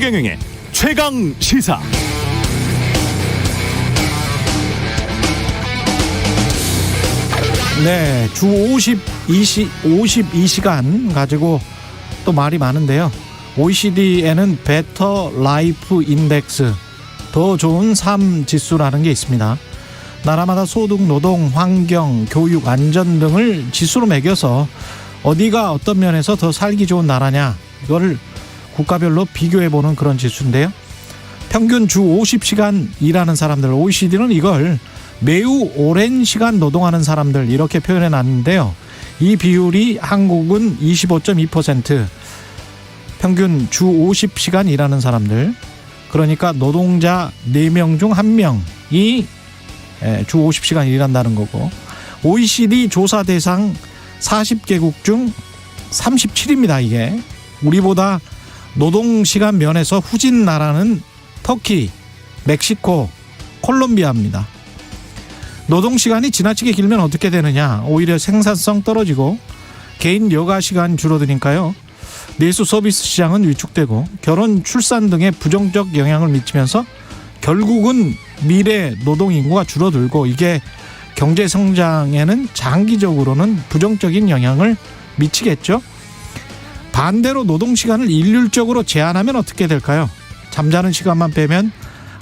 최경영의 최강 시사. 네, 주 52시간 가지고 또 말이 많은데요. OECD에는 베터 라이프 인덱스, 더 좋은 삶 지수라는 게 있습니다. 나라마다 소득, 노동, 환경, 교육, 안전 등을 지수로 매겨서 어디가 어떤 면에서 더 살기 좋은 나라냐, 이거를 국가별로 비교해보는 그런 지수인데요. 평균 주 50시간 일하는 사람들, OECD는 이걸 매우 오랜 시간 노동하는 사람들 이렇게 표현해 놨는데요. 이 비율이 한국은 25.2%, 평균 주 50시간 일하는 사람들, 그러니까 노동자 4명 중 1명이 주 50시간 일한다는 거고, OECD 조사 대상 40개국 중 37입니다. 이게 우리보다 노동시간 면에서 후진 나라는 터키, 멕시코, 콜롬비아입니다. 노동시간이 지나치게 길면 어떻게 되느냐, 오히려 생산성 떨어지고 개인 여가시간 줄어드니까요. 내수 서비스 시장은 위축되고 결혼, 출산 등의 부정적 영향을 미치면서 결국은 미래 노동인구가 줄어들고, 이게 경제 성장에는 장기적으로는 부정적인 영향을 미치겠죠. 반대로 노동시간을 일률적으로 제한하면 어떻게 될까요? 잠자는 시간만 빼면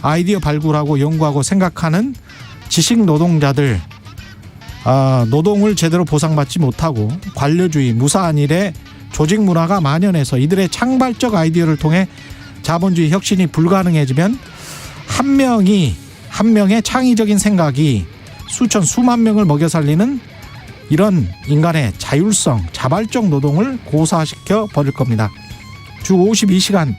아이디어 발굴하고 연구하고 생각하는 지식 노동자들, 노동을 제대로 보상받지 못하고 관료주의, 무사한 일에 조직 문화가 만연해서 이들의 창발적 아이디어를 통해 자본주의 혁신이 불가능해지면 한 명의 창의적인 생각이 수만 명을 먹여 살리는 이런 인간의 자율성, 자발적 노동을 고사시켜 버릴 겁니다. 주 52시간,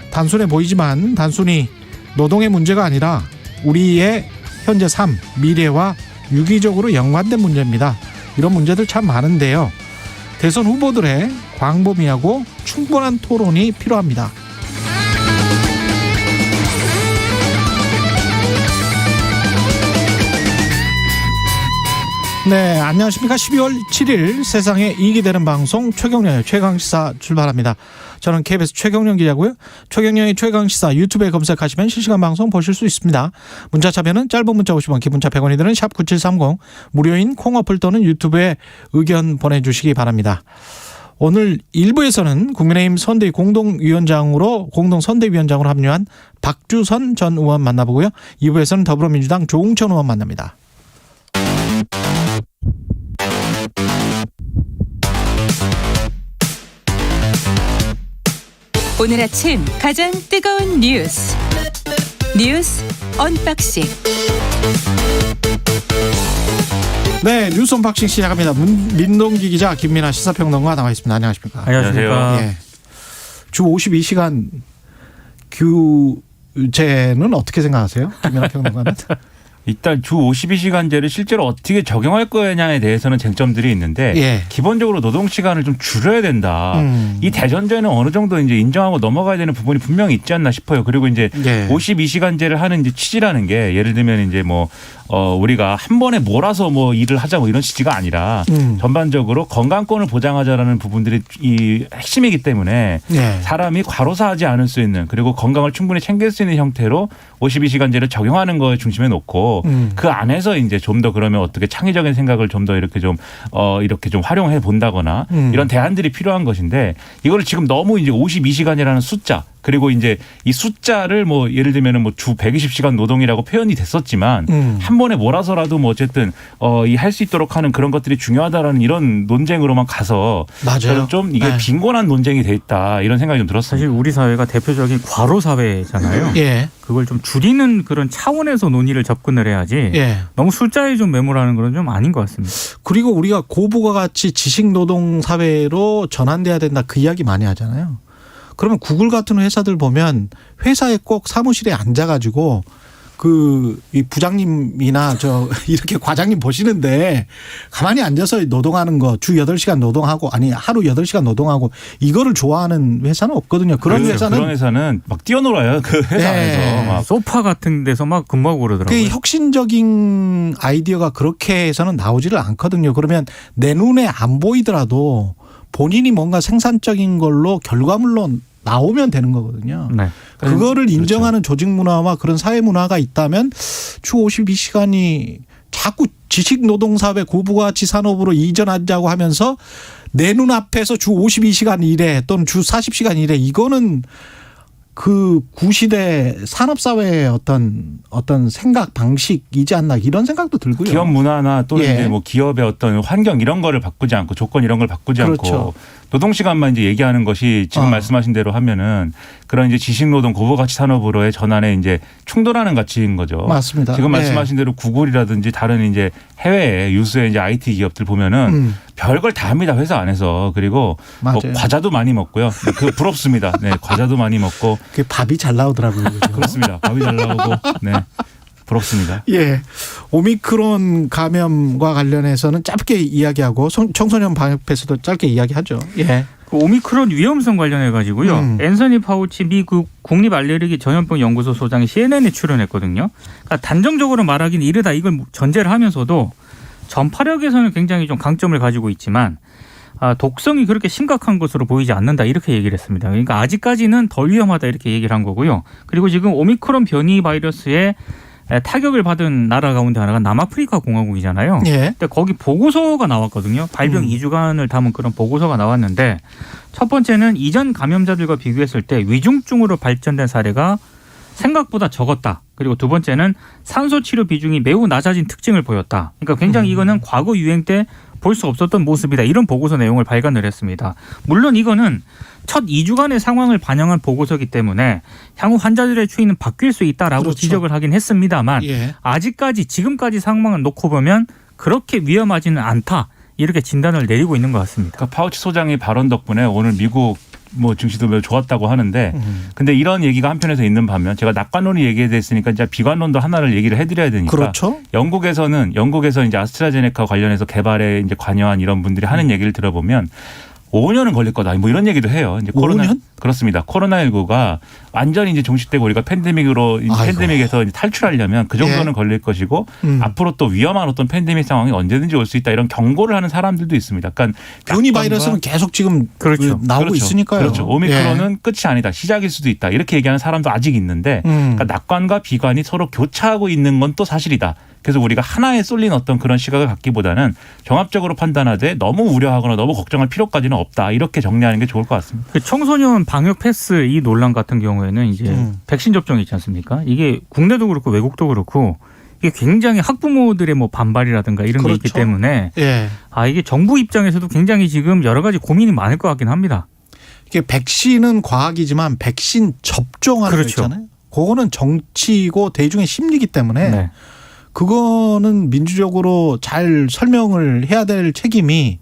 단순해 보이지만 단순히 노동의 문제가 아니라 우리의 현재 삶, 미래와 유기적으로 연관된 문제입니다. 이런 문제들 참 많은데요. 대선 후보들의 광범위하고 충분한 토론이 필요합니다. 네, 안녕하십니까. 12월 7일 세상에 이익이 되는 방송 최경영의 최강시사 출발합니다. 저는 KBS 최경영 기자고요. 최경영의 최강시사 유튜브에 검색하시면 실시간 방송 보실 수 있습니다. 문자 참여는 짧은 문자 50원, 긴 문자 100원이 드는 샵 9730, 무료인 콩 어플 또는 유튜브에 의견 보내주시기 바랍니다. 오늘 1부에서는 국민의힘 선대위 공동선대위원장으로 합류한 박주선 전 의원 만나보고요. 2부에서는 더불어민주당 조웅천 의원 만납니다. 오늘 아침 가장 뜨거운 뉴스 언박싱. 네, 뉴스 언박싱 시작합니다. 민동기 기자, 김민아 시사평론가 나와 있습니다. 안녕하십니까? 안녕하세요. 예. 주 52시간 규제는 어떻게 생각하세요? 김민아 평론가는? 일단 주 52시간제를 실제로 어떻게 적용할 거냐에 대해서는 쟁점들이 있는데, 예. 기본적으로 노동 시간을 좀 줄여야 된다. 이 대전제는 어느 정도 이제 인정하고 넘어가야 되는 부분이 분명히 있지 않나 싶어요. 그리고 이제 52시간제를 하는 이제 취지라는 게, 예를 들면 이제 우리가 한 번에 몰아서 일을 하자 이런 취지가 아니라 전반적으로 건강권을 보장하자라는 부분들이 이 핵심이기 때문에, 사람이 과로사하지 않을 수 있는, 그리고 건강을 충분히 챙길 수 있는 형태로 52시간제를 적용하는 거에 중심에 놓고, 그 안에서 이제 좀 더 그러면 어떻게 창의적인 생각을 좀 더 이렇게 좀 활용해 본다거나 이런 대안들이 필요한 것인데, 이거를 지금 너무 이제 52시간이라는 숫자, 그리고 이제 이 숫자를 예를 들면은 주 120시간 노동이라고 표현이 됐었지만, 한 번에 몰아서라도 어쨌든 이 할 수 있도록 하는 그런 것들이 중요하다라는 이런 논쟁으로만 가서, 맞아요. 좀 이게 빈곤한 논쟁이 돼 있다, 이런 생각이 좀 들었습니다. 사실 우리 사회가 대표적인 과로 사회잖아요. 예. 그걸 좀 줄이는 그런 차원에서 논의를 접근을 해야지, 너무 숫자에 좀 매몰하는 건 좀 아닌 것 같습니다. 그리고 우리가 고부가 가치 지식노동 사회로 전환돼야 된다, 그 이야기 많이 하잖아요. 그러면 구글 같은 회사들 보면 회사에 꼭 사무실에 앉아가지고 이 부장님이나 이렇게 과장님 보시는데 가만히 앉아서 노동하는 거, 주 8시간 노동하고, 하루 8시간 노동하고, 이거를 좋아하는 회사는 없거든요. 그런 회사는 막 뛰어놀아요. 그 회사 안에서. 막 소파 같은 데서 막 근무하고 그러더라고요. 그 혁신적인 아이디어가 그렇게 해서는 나오지를 않거든요. 그러면 내 눈에 안 보이더라도 본인이 뭔가 생산적인 걸로 결과물로 나오면 되는 거거든요. 네. 그거를 인정하는 조직 문화와 그런 사회 문화가 있다면 주 52시간이 자꾸 지식노동사회 고부가치 산업으로 이전하자고 하면서 내 눈앞에서 주 52시간 일해 또는 주 40시간 일해 이거는 그 구시대 산업사회의 어떤 생각 방식이지 않나 이런 생각도 들고요. 기업 문화나 또는 예. 이제 뭐 기업의 어떤 환경 이런 거를 바꾸지 않고 조건 이런 걸 바꾸지 그렇죠. 않고 노동 시간만 이제 얘기하는 것이 지금 말씀하신 대로 하면은 그런 이제 지식노동 고부가치 산업으로의 전환에 이제 충돌하는 가치인 거죠. 맞습니다. 지금 예. 말씀하신 대로 구글이라든지 다른 이제 해외의 유수의 이제 IT 기업들 보면은 별걸 다 합니다. 회사 안에서. 그리고 뭐 과자도 많이 먹고요. 그 부럽습니다. 네, 과자도 많이 먹고. 그 밥이 잘 나오더라고요. 그렇습니다. 밥이 잘 나오고. 네. 부럽습니다. 예. 오미크론 감염과 관련해서는 짧게 이야기하고 청소년 방역패스도 짧게 이야기하죠. 예. 그 오미크론 위험성 관련해 가지고요. 앤서니 파우치 미국 국립 알레르기 전염병 연구소 소장이 CNN에 출연했거든요. 그러니까 단정적으로 말하기는 이르다 이걸 전제를 하면서도 전파력에서는 굉장히 좀 강점을 가지고 있지만 독성이 그렇게 심각한 것으로 보이지 않는다 이렇게 얘기를 했습니다. 그러니까 아직까지는 덜 위험하다 이렇게 얘기를 한 거고요. 그리고 지금 오미크론 변이 바이러스에 타격을 받은 나라 가운데 하나가 남아프리카 공화국이잖아요. 예. 근데 거기 보고서가 나왔거든요. 발병 2주간을 담은 그런 보고서가 나왔는데 첫 번째는 이전 감염자들과 비교했을 때 위중증으로 발전된 사례가 생각보다 적었다. 그리고 두 번째는 산소 치료 비중이 매우 낮아진 특징을 보였다. 그러니까 굉장히 이거는 과거 유행 때 볼 수 없었던 모습이다. 이런 보고서 내용을 발간을 했습니다. 물론 이거는 첫 2주간의 상황을 반영한 보고서이기 때문에 향후 환자들의 추이는 바뀔 수 있다라고 그렇죠. 지적을 하긴 했습니다만 예. 아직까지 지금까지 상황을 놓고 보면 그렇게 위험하지는 않다. 이렇게 진단을 내리고 있는 것 같습니다. 그러니까 파우치 소장의 발언 덕분에 오늘 미국 뭐 증시도 매우 좋았다고 하는데 근데 이런 얘기가 한편에서 있는 반면 제가 낙관론이 얘기했으니까 이제 비관론도 하나를 얘기를 해드려야 되니까 그렇죠. 영국에서 이제 아스트라제네카 관련해서 개발에 이제 관여한 이런 분들이 하는 얘기를 들어보면 5년은 걸릴 거다. 뭐 이런 얘기도 해요. 이제 5년? 그렇습니다. 코로나19가 완전히 이제 종식되고 우리가 팬데믹에서 이제 탈출하려면 그 정도는 예. 걸릴 것이고 앞으로 또 위험한 어떤 팬데믹 상황이 언제든지 올 수 있다. 이런 경고를 하는 사람들도 있습니다. 그러니까 변이 바이러스는 계속 지금 그렇죠. 나오고 있으니까요. 그렇죠. 오미크론은 끝이 아니다. 시작일 수도 있다. 이렇게 얘기하는 사람도 아직 있는데 그러니까 낙관과 비관이 서로 교차하고 있는 건 또 사실이다. 그래서 우리가 하나에 쏠린 어떤 그런 시각을 갖기보다는 종합적으로 판단하되 너무 우려하거나 너무 걱정할 필요까지는 없다. 이렇게 정리하는 게 좋을 것 같습니다. 그 청소년 방역 패스 이 논란 같은 경우에는 이제 백신 접종이 있지 않습니까? 이게 국내도 그렇고 외국도 그렇고 이게 굉장히 학부모들의 뭐 반발이라든가 이런 그렇죠. 게 있기 때문에 예. 이게 정부 입장에서도 굉장히 지금 여러 가지 고민이 많을 것 같긴 합니다. 이게 백신은 과학이지만 백신 접종하는 그렇죠. 거 있잖아요. 그거는 정치고 대중의 심리이기 때문에 네. 그거는 민주적으로 잘 설명을 해야 될 책임이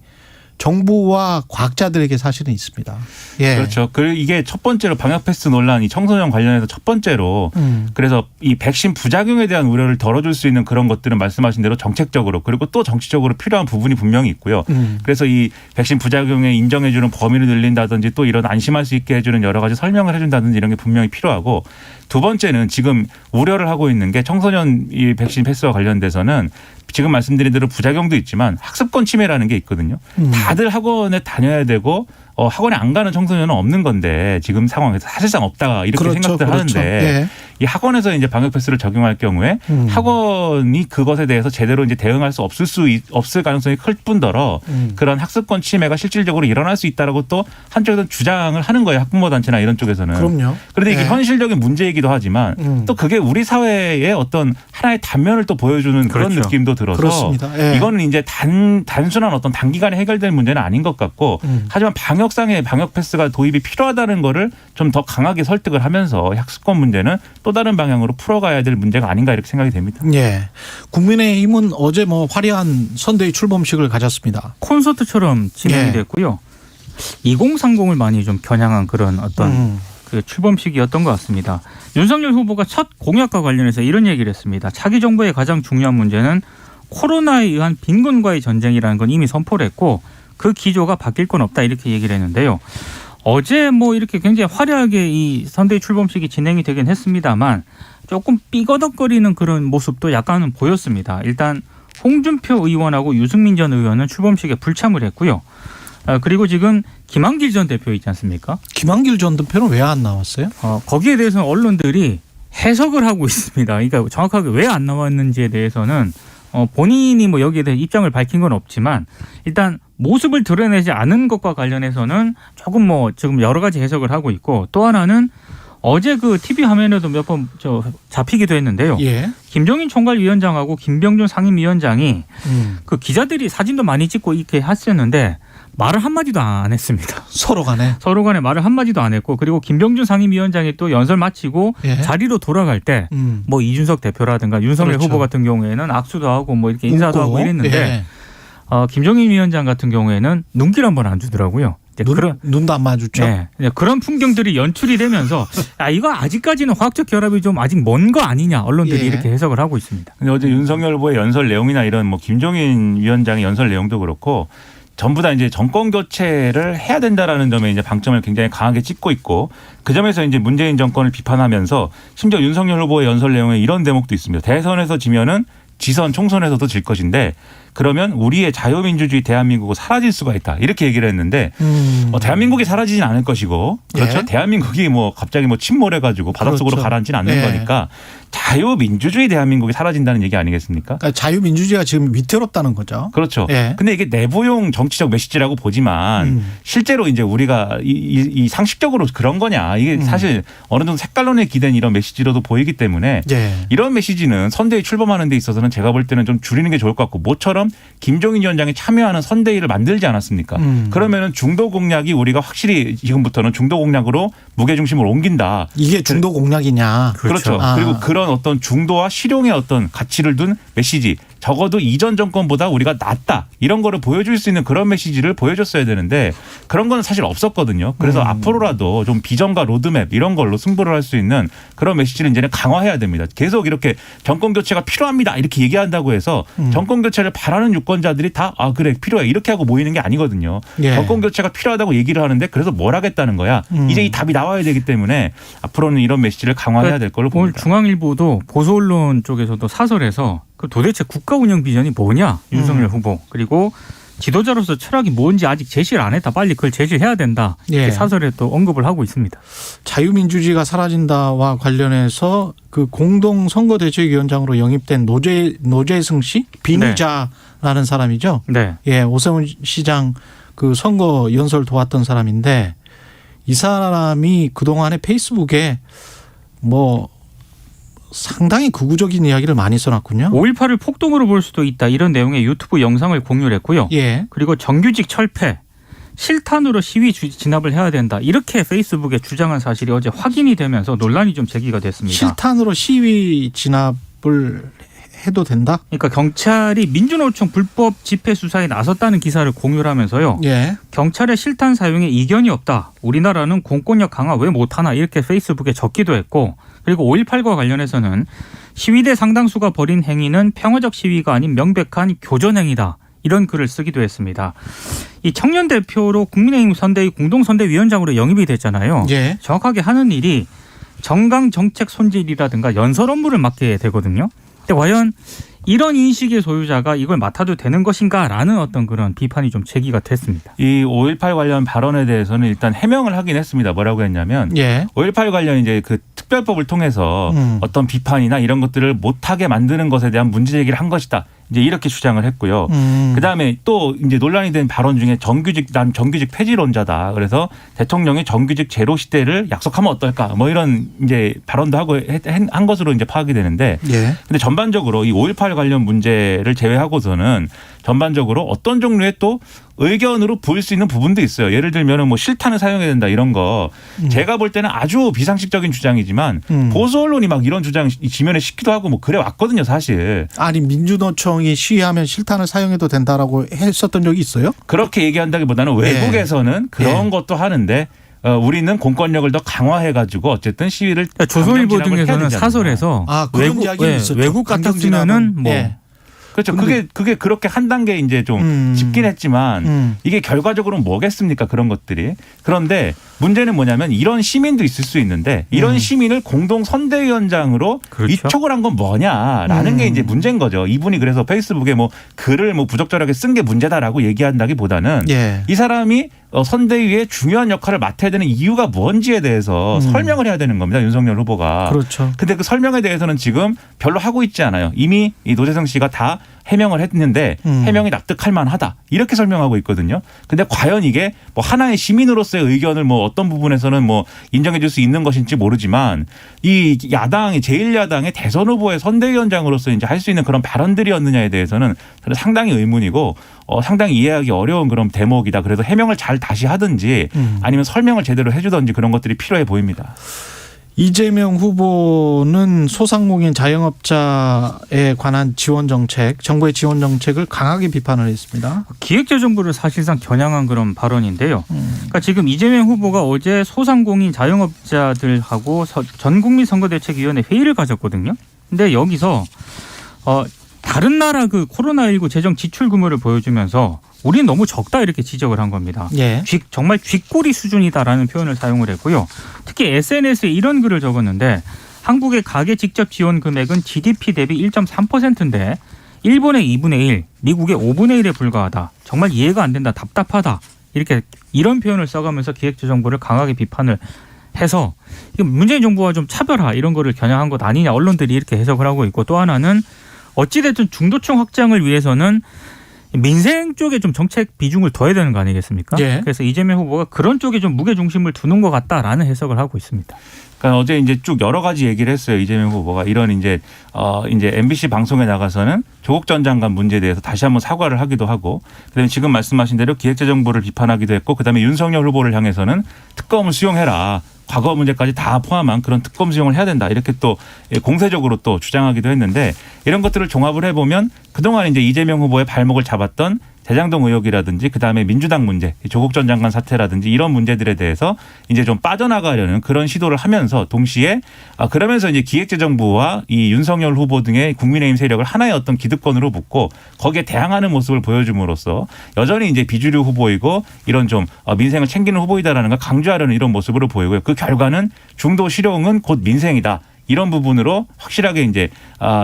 정부와 과학자들에게 사실은 있습니다. 예. 그렇죠. 이게 첫 번째로 방역 패스 논란이 청소년 관련해서 첫 번째로 그래서 이 백신 부작용에 대한 우려를 덜어줄 수 있는 그런 것들은 말씀하신 대로 정책적으로 그리고 또 정치적으로 필요한 부분이 분명히 있고요. 그래서 이 백신 부작용에 인정해주는 범위를 늘린다든지 또 이런 안심할 수 있게 해주는 여러 가지 설명을 해준다든지 이런 게 분명히 필요하고 두 번째는 지금 우려를 하고 있는 게 청소년 이 백신 패스와 관련돼서는 지금 말씀드린 대로 부작용도 있지만 학습권 침해라는 게 있거든요. 다들 학원에 다녀야 되고 학원에 안 가는 청소년은 없는 건데 지금 상황에서 사실상 없다 이렇게 그렇죠, 생각들 그렇죠. 하는데 예. 이 학원에서 이제 방역 패스를 적용할 경우에 학원이 그것에 대해서 제대로 이제 대응할 수 없을 가능성이 클 뿐더러 그런 학습권 침해가 실질적으로 일어날 수 있다라고 또 한쪽에서는 주장을 하는 거예요. 학부모 단체나 이런 쪽에서는. 그럼요. 그런데 이게 예. 현실적인 문제이기도 하지만 또 그게 우리 사회의 어떤 하나의 단면을 또 보여주는 그런 그렇죠. 느낌도 들어서 그렇습니다. 예. 이거는 이제 단순한 어떤 단기간에 해결될 문제는 아닌 것 같고 하지만 방역상의 방역 패스가 도입이 필요하다는 거를 좀 더 강하게 설득을 하면서 학습권 문제는 또 다른 방향으로 풀어가야 될 문제가 아닌가 이렇게 생각이 됩니다. 예. 국민의힘은 어제 뭐 화려한 선대위 출범식을 가졌습니다. 콘서트처럼 진행이 예. 됐고요. 2030을 많이 좀 겨냥한 그런 어떤 그 출범식이었던 것 같습니다. 윤석열 후보가 첫 공약과 관련해서 이런 얘기를 했습니다. 차기 정부의 가장 중요한 문제는 코로나에 의한 빈곤과의 전쟁이라는 건 이미 선포를 했고 그 기조가 바뀔 건 없다 이렇게 얘기를 했는데요. 어제 뭐 이렇게 굉장히 화려하게 이 선대위 출범식이 진행이 되긴 했습니다만 조금 삐거덕거리는 그런 모습도 약간은 보였습니다. 일단 홍준표 의원하고 유승민 전 의원은 출범식에 불참을 했고요. 그리고 지금 김한길 전 대표 있지 않습니까? 김한길 전 대표는 왜 안 나왔어요? 거기에 대해서는 언론들이 해석을 하고 있습니다. 그러니까 정확하게 왜 안 나왔는지에 대해서는 본인이 뭐 여기에 대해 입장을 밝힌 건 없지만 일단 모습을 드러내지 않은 것과 관련해서는 조금 뭐 지금 여러 가지 해석을 하고 있고 또 하나는 어제 그 TV 화면에도 몇 번 잡히기도 했는데요. 예. 김종인 총괄위원장하고 김병준 상임위원장이 그 기자들이 사진도 많이 찍고 이렇게 했었는데 말을 한마디도 안 했습니다. 서로 간에 말을 한마디도 안 했고 그리고 김병준 상임위원장이 또 연설 마치고 예. 자리로 돌아갈 때 뭐 이준석 대표라든가 윤석열 그렇죠. 후보 같은 경우에는 악수도 하고 뭐 이렇게 인사도 하고 이랬는데 예. 김종인 위원장 같은 경우에는 눈길 한번 안 주더라고요. 눈도 안 마주쳐. 네, 그런 풍경들이 연출이 되면서 이거 아직까지는 화학적 결합이 좀 아직 먼 거 아니냐 언론들이 예. 이렇게 해석을 하고 있습니다. 근데 어제 윤석열 후보의 연설 내용이나 이런 뭐 김종인 위원장의 연설 내용도 그렇고 전부 다 이제 정권 교체를 해야 된다라는 점에 이제 방점을 굉장히 강하게 찍고 있고 그 점에서 이제 문재인 정권을 비판하면서 심지어 윤석열 후보의 연설 내용에 이런 대목도 있습니다. 대선에서 지면은 지선 총선에서도 질 것인데 그러면 우리의 자유민주주의 대한민국은 사라질 수가 있다. 이렇게 얘기를 했는데 대한민국이 사라지진 않을 것이고 그렇죠. 예. 대한민국이 뭐 갑자기 뭐 침몰해가지고 바닷속으로 그렇죠. 가라앉지는 않는 예. 거니까 자유민주주의 대한민국이 사라진다는 얘기 아니겠습니까? 그러니까 자유민주주의가 지금 위태롭다는 거죠. 그렇죠. 예. 근데 이게 내부용 정치적 메시지라고 보지만 실제로 이제 우리가 이 상식적으로 그런 거냐 이게 사실 어느 정도 색깔론에 기댄 이런 메시지로도 보이기 때문에 예. 이런 메시지는 선대위 출범하는 데 있어서는 제가 볼 때는 좀 줄이는 게 좋을 것 같고 모처럼 김종인 위원장이 참여하는 선대위를 만들지 않았습니까? 그러면은 중도 공략이 우리가 확실히 지금부터는 중도 공략으로 무게중심을 옮긴다. 이게 중도 공략이냐. 그렇죠. 그리고 그런 어떤 중도와 실용의 어떤 가치를 둔 메시지 적어도 이전 정권보다 우리가 낫다 이런 거를 보여줄 수 있는 그런 메시지를 보여줬어야 되는데 그런 건 사실 없었거든요. 그래서 앞으로라도 좀 비전과 로드맵 이런 걸로 승부를 할 수 있는 그런 메시지를 이제는 강화해야 됩니다. 계속 이렇게 정권 교체가 필요합니다 이렇게 얘기한다고 해서 정권 교체를 바라는 유권자들이 다 그래 필요해 이렇게 하고 모이는 게 아니거든요. 예. 정권 교체가 필요하다고 얘기를 하는데 그래서 뭘 하겠다는 거야. 이제 이 답이 나와야 되기 때문에 앞으로는 이런 메시지를 강화해야 될 걸로 오늘 봅니다. 중앙일보도 보수 언론 쪽에서도 사설에서 그 도대체 국가 운영 비전이 뭐냐 윤석열 후보 그리고 지도자로서 철학이 뭔지 아직 제시를 안 했다. 빨리 그걸 제시해야 된다. 이렇게 예. 사설에 또 언급을 하고 있습니다. 자유민주주의가 사라진다와 관련해서 그 공동선거대책위원장으로 영입된 노재승 씨 비니자라는 사람이죠. 네. 예, 오세훈 시장 그 선거 연설 도왔던 사람인데 이 사람이 그동안에 페이스북에 뭐 상당히 극우적인 이야기를 많이 써놨군요. 5.18을 폭동으로 볼 수도 있다. 이런 내용의 유튜브 영상을 공유를 했고요. 예. 그리고 정규직 철폐, 실탄으로 시위 진압을 해야 된다. 이렇게 페이스북에 주장한 사실이 어제 확인이 되면서 논란이 좀 제기가 됐습니다. 실탄으로 시위 진압을 해도 된다? 그러니까 경찰이 민주노총 불법 집회 수사에 나섰다는 기사를 공유를 하면서요. 예. 경찰의 실탄 사용에 이견이 없다. 우리나라는 공권력 강화 왜 못하나 이렇게 페이스북에 적기도 했고 그리고 5.18과 관련해서는 시위대 상당수가 벌인 행위는 평화적 시위가 아닌 명백한 교전행위다. 이런 글을 쓰기도 했습니다. 이 청년 대표로 국민의힘 선대위 공동선대위원장으로 영입이 됐잖아요. 예. 정확하게 하는 일이 정강 정책 손질이라든가 연설 업무를 맡게 되거든요. 근데 과연 이런 인식의 소유자가 이걸 맡아도 되는 것인가라는 어떤 그런 비판이 좀 제기가 됐습니다. 이 5.18 관련 발언에 대해서는 일단 해명을 하긴 했습니다. 뭐라고 했냐면 예. 5.18 관련 이제 그 특별법을 통해서 어떤 비판이나 이런 것들을 못하게 만드는 것에 대한 문제 제기를 한 것이다. 이제 이렇게 주장을 했고요. 그다음에 또 이제 논란이 된 발언 중에 난 정규직 폐지론자다. 그래서 대통령이 정규직 제로 시대를 약속하면 어떨까? 뭐 이런 이제 발언도 하고 한 것으로 이제 파악이 되는데 예. 근데 전반적으로 이 5.18 관련 문제를 제외하고서는 전반적으로 어떤 종류의 또 의견으로 보일 수 있는 부분도 있어요. 예를 들면 뭐 실탄을 사용해야 된다 이런 거 제가 볼 때는 아주 비상식적인 주장이지만 보수 언론이 막 이런 주장 지면에 싣기도 하고 뭐 그래 왔거든요 사실. 아니 민주노총이 시위하면 실탄을 사용해도 된다라고 했었던 적이 있어요? 그렇게 얘기한다기보다는 외국에서는 그런 것도 하는데 우리는 공권력을 더 강화해가지고 어쨌든 시위를 조선일보 등에서는 사설에서 그런 이야기는 있었죠. 외국 같았으면은 뭐. 예. 그렇죠. 그게 그렇게 한 단계 이제 좀 짚긴 했지만 이게 결과적으로는 뭐겠습니까? 그런 것들이. 그런데 문제는 뭐냐면 이런 시민도 있을 수 있는데 이런 시민을 공동 선대위원장으로 그렇죠. 위촉을 한 건 뭐냐라는 게 이제 문제인 거죠. 이분이 그래서 페이스북에 뭐 글을 뭐 부적절하게 쓴 게 문제다라고 얘기한다기보다는 예. 이 사람이 선대위의 중요한 역할을 맡아야 되는 이유가 뭔지에 대해서 설명을 해야 되는 겁니다. 윤석열 후보가. 그렇죠. 근데 그 설명에 대해서는 지금 별로 하고 있지 않아요. 이미 이 노재성 씨가 다 해명을 했는데 해명이 납득할 만하다. 이렇게 설명하고 있거든요. 근데 과연 이게 뭐 하나의 시민으로서의 의견을 뭐 어떤 부분에서는 뭐 인정해 줄 수 있는 것인지 모르지만 이 야당이 제1야당의 대선 후보의 선대위원장으로서 이제 할 수 있는 그런 발언들이었느냐에 대해서는 저는 상당히 의문이고 상당히 이해하기 어려운 그런 대목이다. 그래서 해명을 잘 다시 하든지 아니면 설명을 제대로 해 주든지 그런 것들이 필요해 보입니다. 이재명 후보는 소상공인 자영업자에 관한 지원 정책, 정부의 지원 정책을 강하게 비판을 했습니다. 기획재정부를 사실상 겨냥한 그런 발언인데요. 그러니까 지금 이재명 후보가 어제 소상공인 자영업자들하고 전국민선거대책위원회 회의를 가졌거든요. 근데 여기서 다른 나라 그 코로나19 재정 지출 규모를 보여주면서 우리는 너무 적다 이렇게 지적을 한 겁니다. 예. 정말 쥐꼬리 수준이다라는 표현을 사용을 했고요. 특히 SNS에 이런 글을 적었는데 한국의 가계 직접 지원 금액은 GDP 대비 1.3%인데 일본의 2분의 1, 미국의 5분의 1에 불과하다. 정말 이해가 안 된다. 답답하다. 이런 표현을 써가면서 기획재정부를 강하게 비판을 해서 문재인 정부와 좀 차별화 이런 거를 겨냥한 것 아니냐 언론들이 이렇게 해석을 하고 있고 또 하나는 어찌됐든 중도층 확장을 위해서는 민생 쪽에 좀 정책 비중을 둬야 되는 거 아니겠습니까? 예. 그래서 이재명 후보가 그런 쪽에 좀 무게 중심을 두는 것 같다라는 해석을 하고 있습니다. 그러니까 어제 이제 쭉 여러 가지 얘기를 했어요. 이재명 후보가 이런 이제 MBC 방송에 나가서는 조국 전 장관 문제에 대해서 다시 한번 사과를 하기도 하고, 그다음에 지금 말씀하신 대로 기획재정부를 비판하기도 했고, 그다음에 윤석열 후보를 향해서는 특검을 수용해라. 과거 문제까지 다 포함한 그런 특검 수용을 해야 된다. 이렇게 또 공세적으로 또 주장하기도 했는데 이런 것들을 종합을 해보면 그동안 이제 이재명 후보의 발목을 잡았던 대장동 의혹이라든지 그다음에 민주당 문제, 조국 전 장관 사태라든지 이런 문제들에 대해서 이제 좀 빠져나가려는 그런 시도를 하면서 동시에 그러면서 이제 기획재정부와 이 윤석열 후보 등의 국민의힘 세력을 하나의 어떤 기득권으로 묶고 거기에 대항하는 모습을 보여줌으로써 여전히 이제 비주류 후보이고 이런 좀 민생을 챙기는 후보이다라는 걸 강조하려는 이런 모습으로 보이고요. 그 결과는 중도 실용은 곧 민생이다. 이런 부분으로 확실하게 이제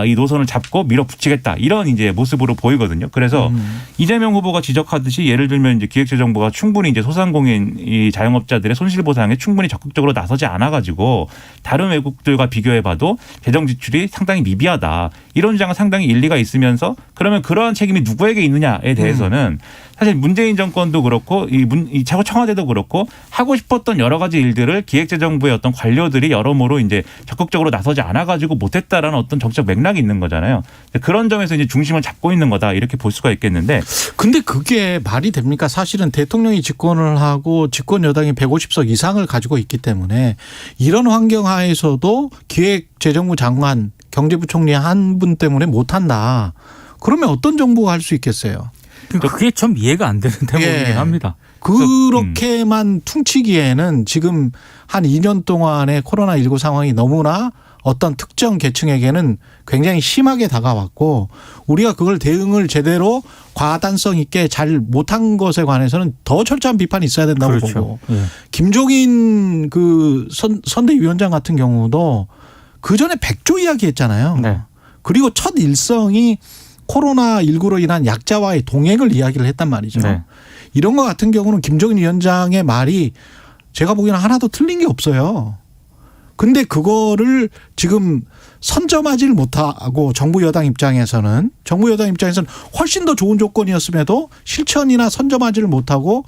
이 노선을 잡고 밀어붙이겠다 이런 이제 모습으로 보이거든요. 그래서 이재명 후보가 지적하듯이 예를 들면 이제 기획재정부가 충분히 이제 소상공인 이 자영업자들의 손실보상에 충분히 적극적으로 나서지 않아가지고 다른 외국들과 비교해봐도 재정 지출이 상당히 미비하다 이런 주장은 상당히 일리가 있으면서 그러면 그러한 책임이 누구에게 있느냐에 대해서는 사실 문재인 정권도 그렇고 이 청와대도 그렇고 하고 싶었던 여러 가지 일들을 기획재정부의 어떤 관료들이 여러모로 이제 적극적으로 나서지 않아가지고 못했다라는 어떤 정책 맥락이 있는 거잖아요. 그런 점에서 이제 중심을 잡고 있는 거다 이렇게 볼 수가 있겠는데. 근데 그게 말이 됩니까? 사실은 대통령이 집권을 하고 집권 여당이 150석 이상을 가지고 있기 때문에 이런 환경 하에서도 기획재정부 장관, 경제부총리 한 분 때문에 못한다. 그러면 어떤 정부가 할 수 있겠어요? 그게 좀 이해가 안 되는 대목이긴 합니다. 그렇게만 퉁치기에는 지금 한 2년 동안의 코로나19 상황이 너무나 어떤 특정 계층에게는 굉장히 심하게 다가왔고 우리가 그걸 대응을 제대로 과단성 있게 잘 못한 것에 관해서는 더 철저한 비판이 있어야 된다고 그렇죠. 보고 예. 김종인 그 선대위원장 같은 경우도 그 전에 100조 이야기 했잖아요. 네. 그리고 첫 일성이 코로나19로 인한 약자와의 동행을 이야기를 했단 말이죠. 네. 이런 것 같은 경우는 김종인 위원장의 말이 제가 보기에는 하나도 틀린 게 없어요. 근데 그거를 지금 선점하지를 못하고 정부 여당 입장에서는 훨씬 더 좋은 조건이었음에도 실천이나 선점하지를 못하고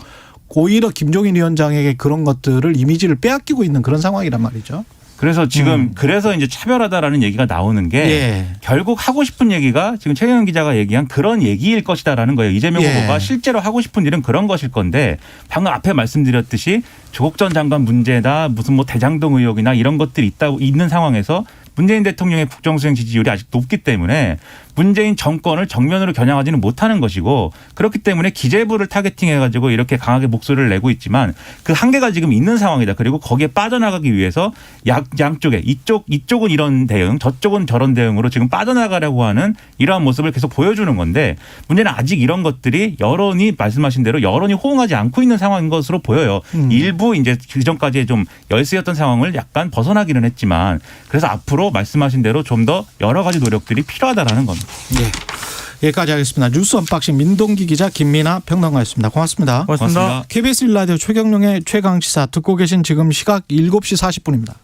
오히려 김종인 위원장에게 그런 것들을 이미지를 빼앗기고 있는 그런 상황이란 말이죠. 그래서 지금 그래서 이제 차별하다라는 얘기가 나오는 게 예. 결국 하고 싶은 얘기가 지금 최경영 기자가 얘기한 그런 얘기일 것이다라는 거예요. 이재명 예. 후보가 실제로 하고 싶은 일은 그런 것일 건데 방금 앞에 말씀드렸듯이 조국 전 장관 문제다 무슨 뭐 대장동 의혹이나 이런 것들이 있는 상황에서 문재인 대통령의 국정수행 지지율이 아직 높기 때문에 문재인 정권을 정면으로 겨냥하지는 못하는 것이고 그렇기 때문에 기재부를 타겟팅해가지고 이렇게 강하게 목소리를 내고 있지만 그 한계가 지금 있는 상황이다. 그리고 거기에 빠져나가기 위해서 양쪽에 이쪽은 이런 대응 저쪽은 저런 대응으로 지금 빠져나가려고 하는 이러한 모습을 계속 보여주는 건데 문제는 아직 이런 것들이 여론이 말씀하신 대로 여론이 호응하지 않고 있는 상황인 것으로 보여요. 일부 이제 그전까지 좀 열세였던 상황을 약간 벗어나기는 했지만 그래서 앞으로 말씀하신 대로 좀 더 여러 가지 노력들이 필요하다라는 겁니다. 네. 여기까지 하겠습니다. 뉴스 언박싱 민동기 기자 김민아 평론가였습니다. 고맙습니다. 고맙습니다. KBS 1라디오 최경룡의 최강시사 듣고 계신 지금 시각 7시 40분입니다.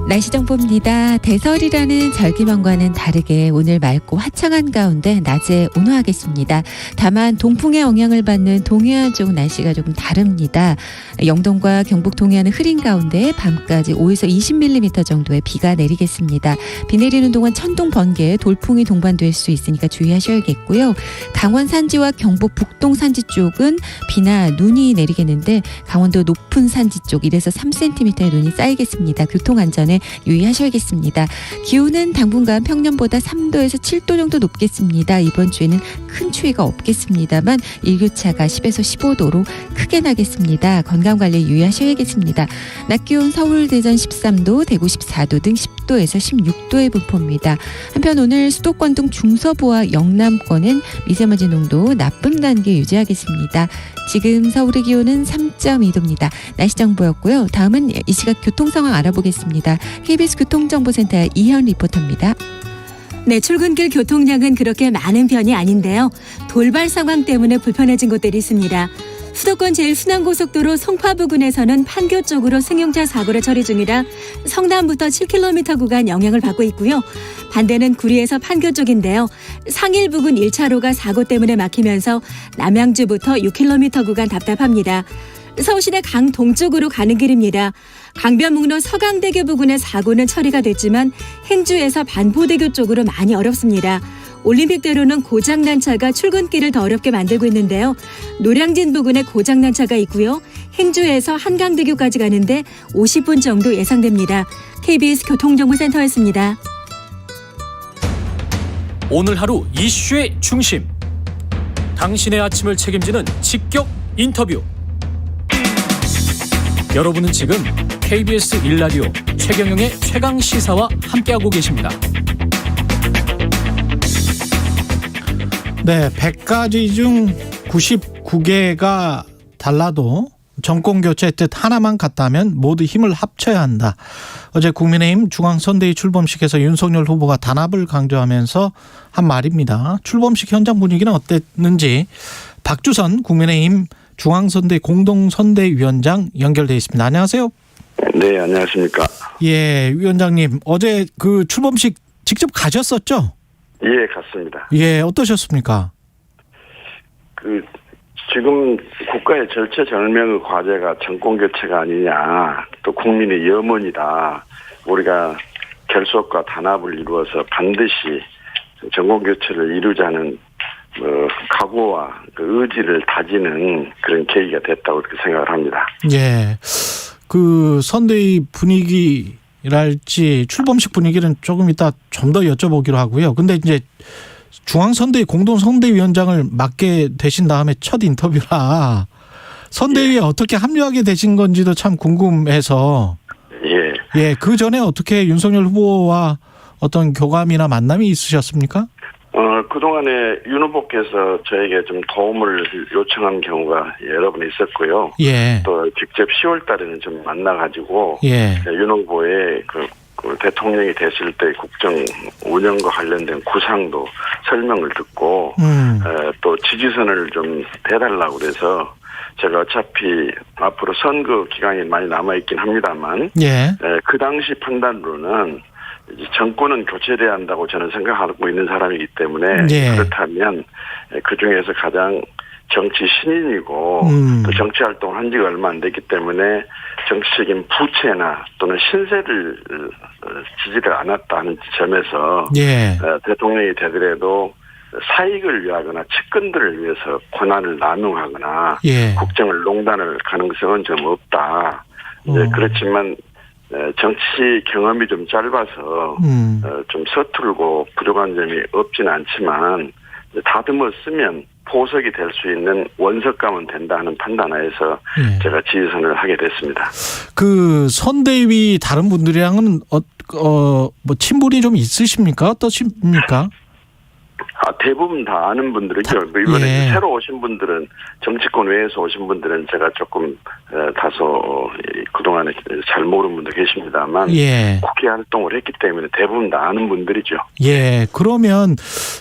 날씨 정보입니다. 대설이라는 절기망과는 다르게 오늘 맑고 화창한 가운데 낮에 온화하겠습니다. 다만 동풍의 영향을 받는 동해안 쪽 날씨가 조금 다릅니다. 영동과 경북 동해안은 흐린 가운데 밤까지 5에서 20mm 정도의 비가 내리겠습니다. 비 내리는 동안 천둥, 번개, 돌풍이 동반될 수 있으니까 주의하셔야겠고요. 강원 산지와 경북 북동 산지 쪽은 비나 눈이 내리겠는데 강원도 높은 산지 쪽 1에서 3cm의 눈이 쌓이겠습니다. 교통안전에 유의하셔야겠습니다. 기온은 당분간 평년보다 3도에서 7도 정도 높겠습니다. 이번 주에는 큰 추위가 없겠습니다만 일교차가 10에서 15도로 크게 나겠습니다. 건강관리에 유의하셔야겠습니다. 낮 기온 서울, 대전 13도, 대구 14도 등 10도에서 16도의 분포입니다. 한편 오늘 수도권 등 중서부와 영남권은 미세먼지 농도 나쁨 단계 유지하겠습니다. 지금 서울의 기온은 3.2도입니다. 날씨 정보였고요. 다음은 이 시각 교통 상황 알아보겠습니다. KBS 교통정보센터의 이현 리포터입니다. 네, 출근길 교통량은 그렇게 많은 편이 아닌데요. 돌발 상황 때문에 불편해진 곳들이 있습니다. 수도권 제1순환고속도로 송파 부근에서는 판교 쪽으로 승용차 사고를 처리 중이라 성남부터 7km 구간 영향을 받고 있고요. 반대는 구리에서 판교 쪽인데요. 상일 부근 1차로가 사고 때문에 막히면서 남양주부터 6km 구간 답답합니다. 서울시내 강동쪽으로 가는 길입니다. 강변북로 서강대교 부근의 사고는 처리가 됐지만 행주에서 반포대교 쪽으로 많이 어렵습니다. 올림픽대로는 고장난 차가 출근길을 더 어렵게 만들고 있는데요. 노량진 부근에 고장난 차가 있고요. 행주에서 한강대교까지 가는데 50분 정도 예상됩니다. KBS 교통정보센터였습니다. 오늘 하루 이슈의 중심. 당신의 아침을 책임지는 직격 인터뷰. 여러분은 지금 KBS 1라디오 최경영의 최강시사와 함께하고 계십니다. 네, 100가지 중 99개가 달라도 정권교체 뜻 하나만 같다면 모두 힘을 합쳐야 한다. 어제 국민의힘 중앙선대위 출범식에서 윤석열 후보가 단합을 강조하면서 한 말입니다. 출범식 현장 분위기는 어땠는지 박주선 국민의힘 중앙선대위 공동선대위원장 연결돼 있습니다. 안녕하세요. 네, 안녕하십니까. 예, 위원장님 어제 그 출범식 직접 가셨었죠? 예, 갔습니다. 예, 어떠셨습니까? 지금 국가의 절체절명의 과제가 정권교체가 아니냐, 또 국민의 염원이다. 우리가 결속과 단합을 이루어서 반드시 정권교체를 이루자는 각오와 그 의지를 다지는 그런 계기가 됐다고 그렇게 생각을 합니다. 예, 그 선대위 분위기랄지 출범식 분위기는 조금 이따 좀 더 여쭤보기로 하고요. 근데 이제 중앙선대위 공동선대위원장을 맡게 되신 다음에 첫 인터뷰라 선대위에 어떻게 합류하게 되신 건지도 참 궁금해서 예, 그 전에 어떻게 윤석열 후보와 어떤 교감이나 만남이 있으셨습니까? 그동안에 윤 후보께서 저에게 좀 도움을 요청한 경우가 여러 번 있었고요. 예. 또 직접 10월 달에는 좀 만나가지고 예. 윤 후보의 그 대통령이 됐을 때 국정 운영과 관련된 구상도 설명을 듣고 또 지지선을 좀 대달라고 그래서 제가 어차피 앞으로 선거 기간이 많이 남아있긴 합니다만 그 당시 판단으로는 이제 정권은 교체돼야 한다고 저는 생각하고 있는 사람이기 때문에 그렇다면 그중에서 가장 정치 신인이고 또 정치 활동을 한 지가 얼마 안 됐기 때문에 정치적인 부채나 또는 신세를 지지를 않았다는 점에서 대통령이 되더라도 사익을 위하거나 측근들을 위해서 권한을 남용하거나 국정을 농단할 가능성은 좀 없다. 그렇지만 정치 경험이 좀 짧아서 좀 서툴고 부족한 점이 없지는 않지만 다듬어 쓰면 보석이 될 수 있는 원석가면 된다 하는 판단하에서 제가 지지선을 하게 됐습니다. 그 선대위 다른 분들이랑은 뭐 친분이 좀 있으십니까? 어떠십니까? 대부분 다 아는 분들이죠. 이번에 새로 오신 분들은 정치권 외에서 오신 분들은 제가 조금 다소 그동안에 잘 모르는 분도 계십니다만 국회 활동을 했기 때문에 대부분 다 아는 분들이죠. 그러면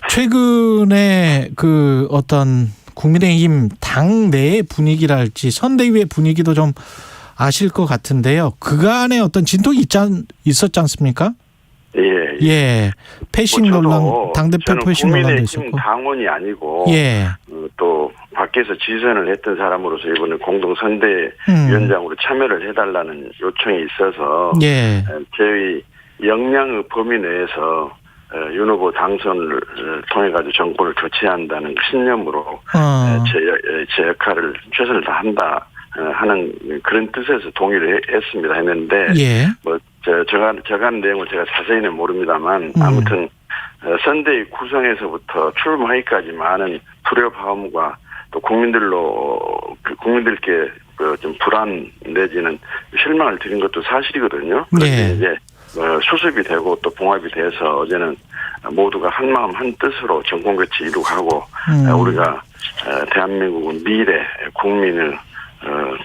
최근에 그 어떤 국민의힘 당 내의 분위기랄지 선대위의 분위기도 좀 아실 것 같은데요. 그간에 어떤 진통이 있었지 않습니까? 패싱 논란, 당대표 패싱 논란도 있었고. 국민의힘 당원이 아니고 또 밖에서 지선을 했던 사람으로서 이번에 공동선대위원장으로 참여를 해달라는 요청이 있어서 저희 역량의 범위 내에서 윤 후보 당선을 통해 가지고 정권을 교체한다는 신념으로 제 역할을 최선을 다한다 하는 그런 뜻에서 동의를 했는데 뭐 저간 내용을 제가 자세히는 모릅니다만 아무튼 선대위 구성에서부터 출범하기까지 많은 불협화음과 또 국민들께 좀 불안 내지는 실망을 드린 것도 사실이거든요. 그런데 이제 수습이 되고 또 봉합이 돼서 어제는 모두가 한 마음 한 뜻으로 정권 교체 이루고 우리가 대한민국은 미래 국민을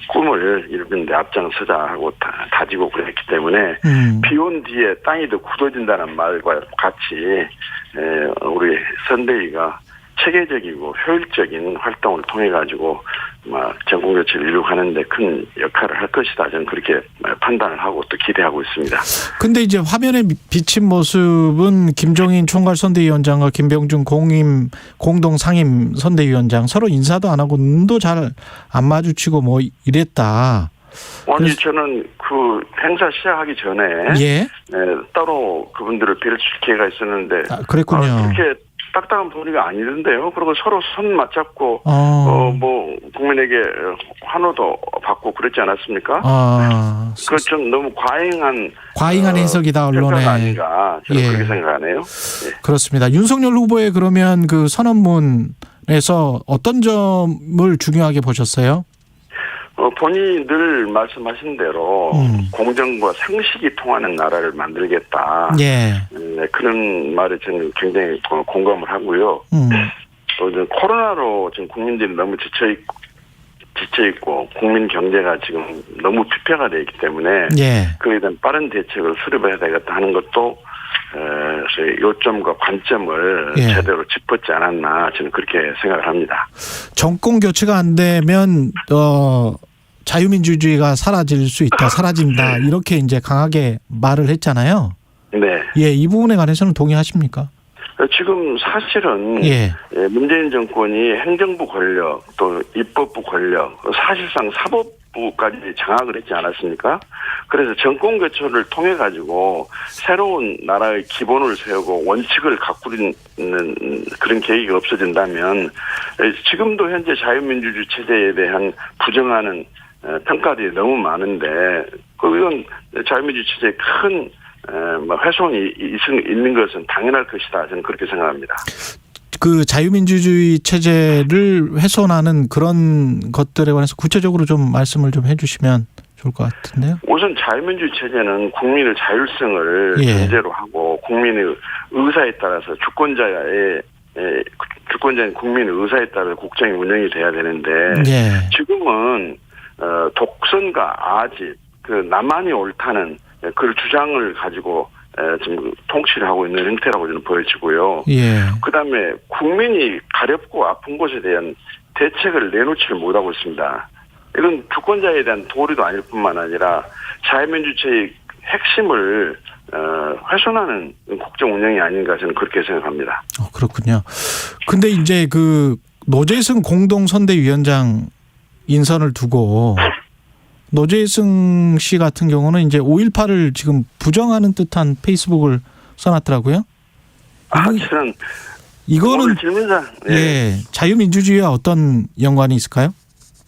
꿈을 이루는 데 앞장서자 하고 다지고 그랬기 때문에 비온 뒤에 땅이 더 굳어진다는 말과 같이 우리 선대위가 체계적이고 효율적인 활동을 통해 가지고 정권 교체를 이루고 하는데 큰 역할을 할 것이다. 저는 그렇게 판단을 하고 또 기대하고 있습니다. 근데 이제 화면에 비친 모습은 김종인 총괄선대위원장과 김병준 공동 상임 선대위원장 서로 인사도 안 하고 눈도 잘 안 마주치고 뭐 이랬다. 아니 저는 그 행사 시작하기 전에 따로 그분들을 뵐 기회가 있었는데 그랬군요. 그렇게 딱딱한 분위기가 아니던데요. 그리고 서로 손 맞잡고 뭐 국민에게 환호도 받고 그랬지 않았습니까? 그건 좀 너무 과잉한 해석이다 언론에. 아닌가 저는 그렇게 생각하네요. 그렇습니다. 윤석열 후보의 그러면 그 선언문에서 어떤 점을 중요하게 보셨어요? 본인이 늘 말씀하신 대로 공정과 상식이 통하는 나라를 만들겠다. 그런 말에 저는 굉장히 공감을 하고요. 또 코로나로 지금 국민들이 너무 지쳐있고 국민 경제가 지금 너무 피폐가 되어 있기 때문에 그에 대한 빠른 대책을 수립해야 되겠다 하는 것도 요점과 관점을 제대로 짚었지 않았나 저는 그렇게 생각을 합니다. 정권 교체가 안 되면 자유민주주의가 사라질 수 있다, 사라진다 이렇게 이제 강하게 말을 했잖아요. 이 부분에 관해서는 동의하십니까? 지금 사실은 문재인 정권이 행정부 권력 또 입법부 권력 사실상 사법부까지 장악을 했지 않았습니까? 그래서 정권 교체를 통해 가지고 새로운 나라의 기본을 세우고 원칙을 가꾸는 그런 계획이 없어진다면 지금도 현재 자유민주주의 체제에 대한 부정하는 평가들이 너무 많은데 그건 자유민주주의 체제의 큰 훼손이 있는 것은 당연할 것이다. 저는 그렇게 생각합니다. 그 자유민주주의 체제를 훼손하는 그런 것들에 관해서 구체적으로 좀 말씀을 좀 해주시면 좋을 것 같은데요. 우선 자유민주주의 체제는 국민의 자율성을 전제로 하고 국민의 의사에 따라서 주권자인 국민의 의사에 따라 국정이 운영이 돼야 되는데 지금은 독선과 아집, 그 나만이 옳다는 그 주장을 가지고 지금 통치를 하고 있는 형태라고 저는 보여지고요. 그다음에 국민이 가렵고 아픈 것에 대한 대책을 내놓지를 못하고 있습니다. 이건 주권자에 대한 도리도 아닐 뿐만 아니라 자유민주주의의 핵심을 훼손하는 국정 운영이 아닌가 저는 그렇게 생각합니다. 그렇군요. 근데 이제 그 노재승 공동선대위원장 인선을 두고 노재승 씨 같은 경우는 이제 5.18을 지금 부정하는 듯한 페이스북을 써놨더라고요. 이거는 자유민주주의와 어떤 연관이 있을까요?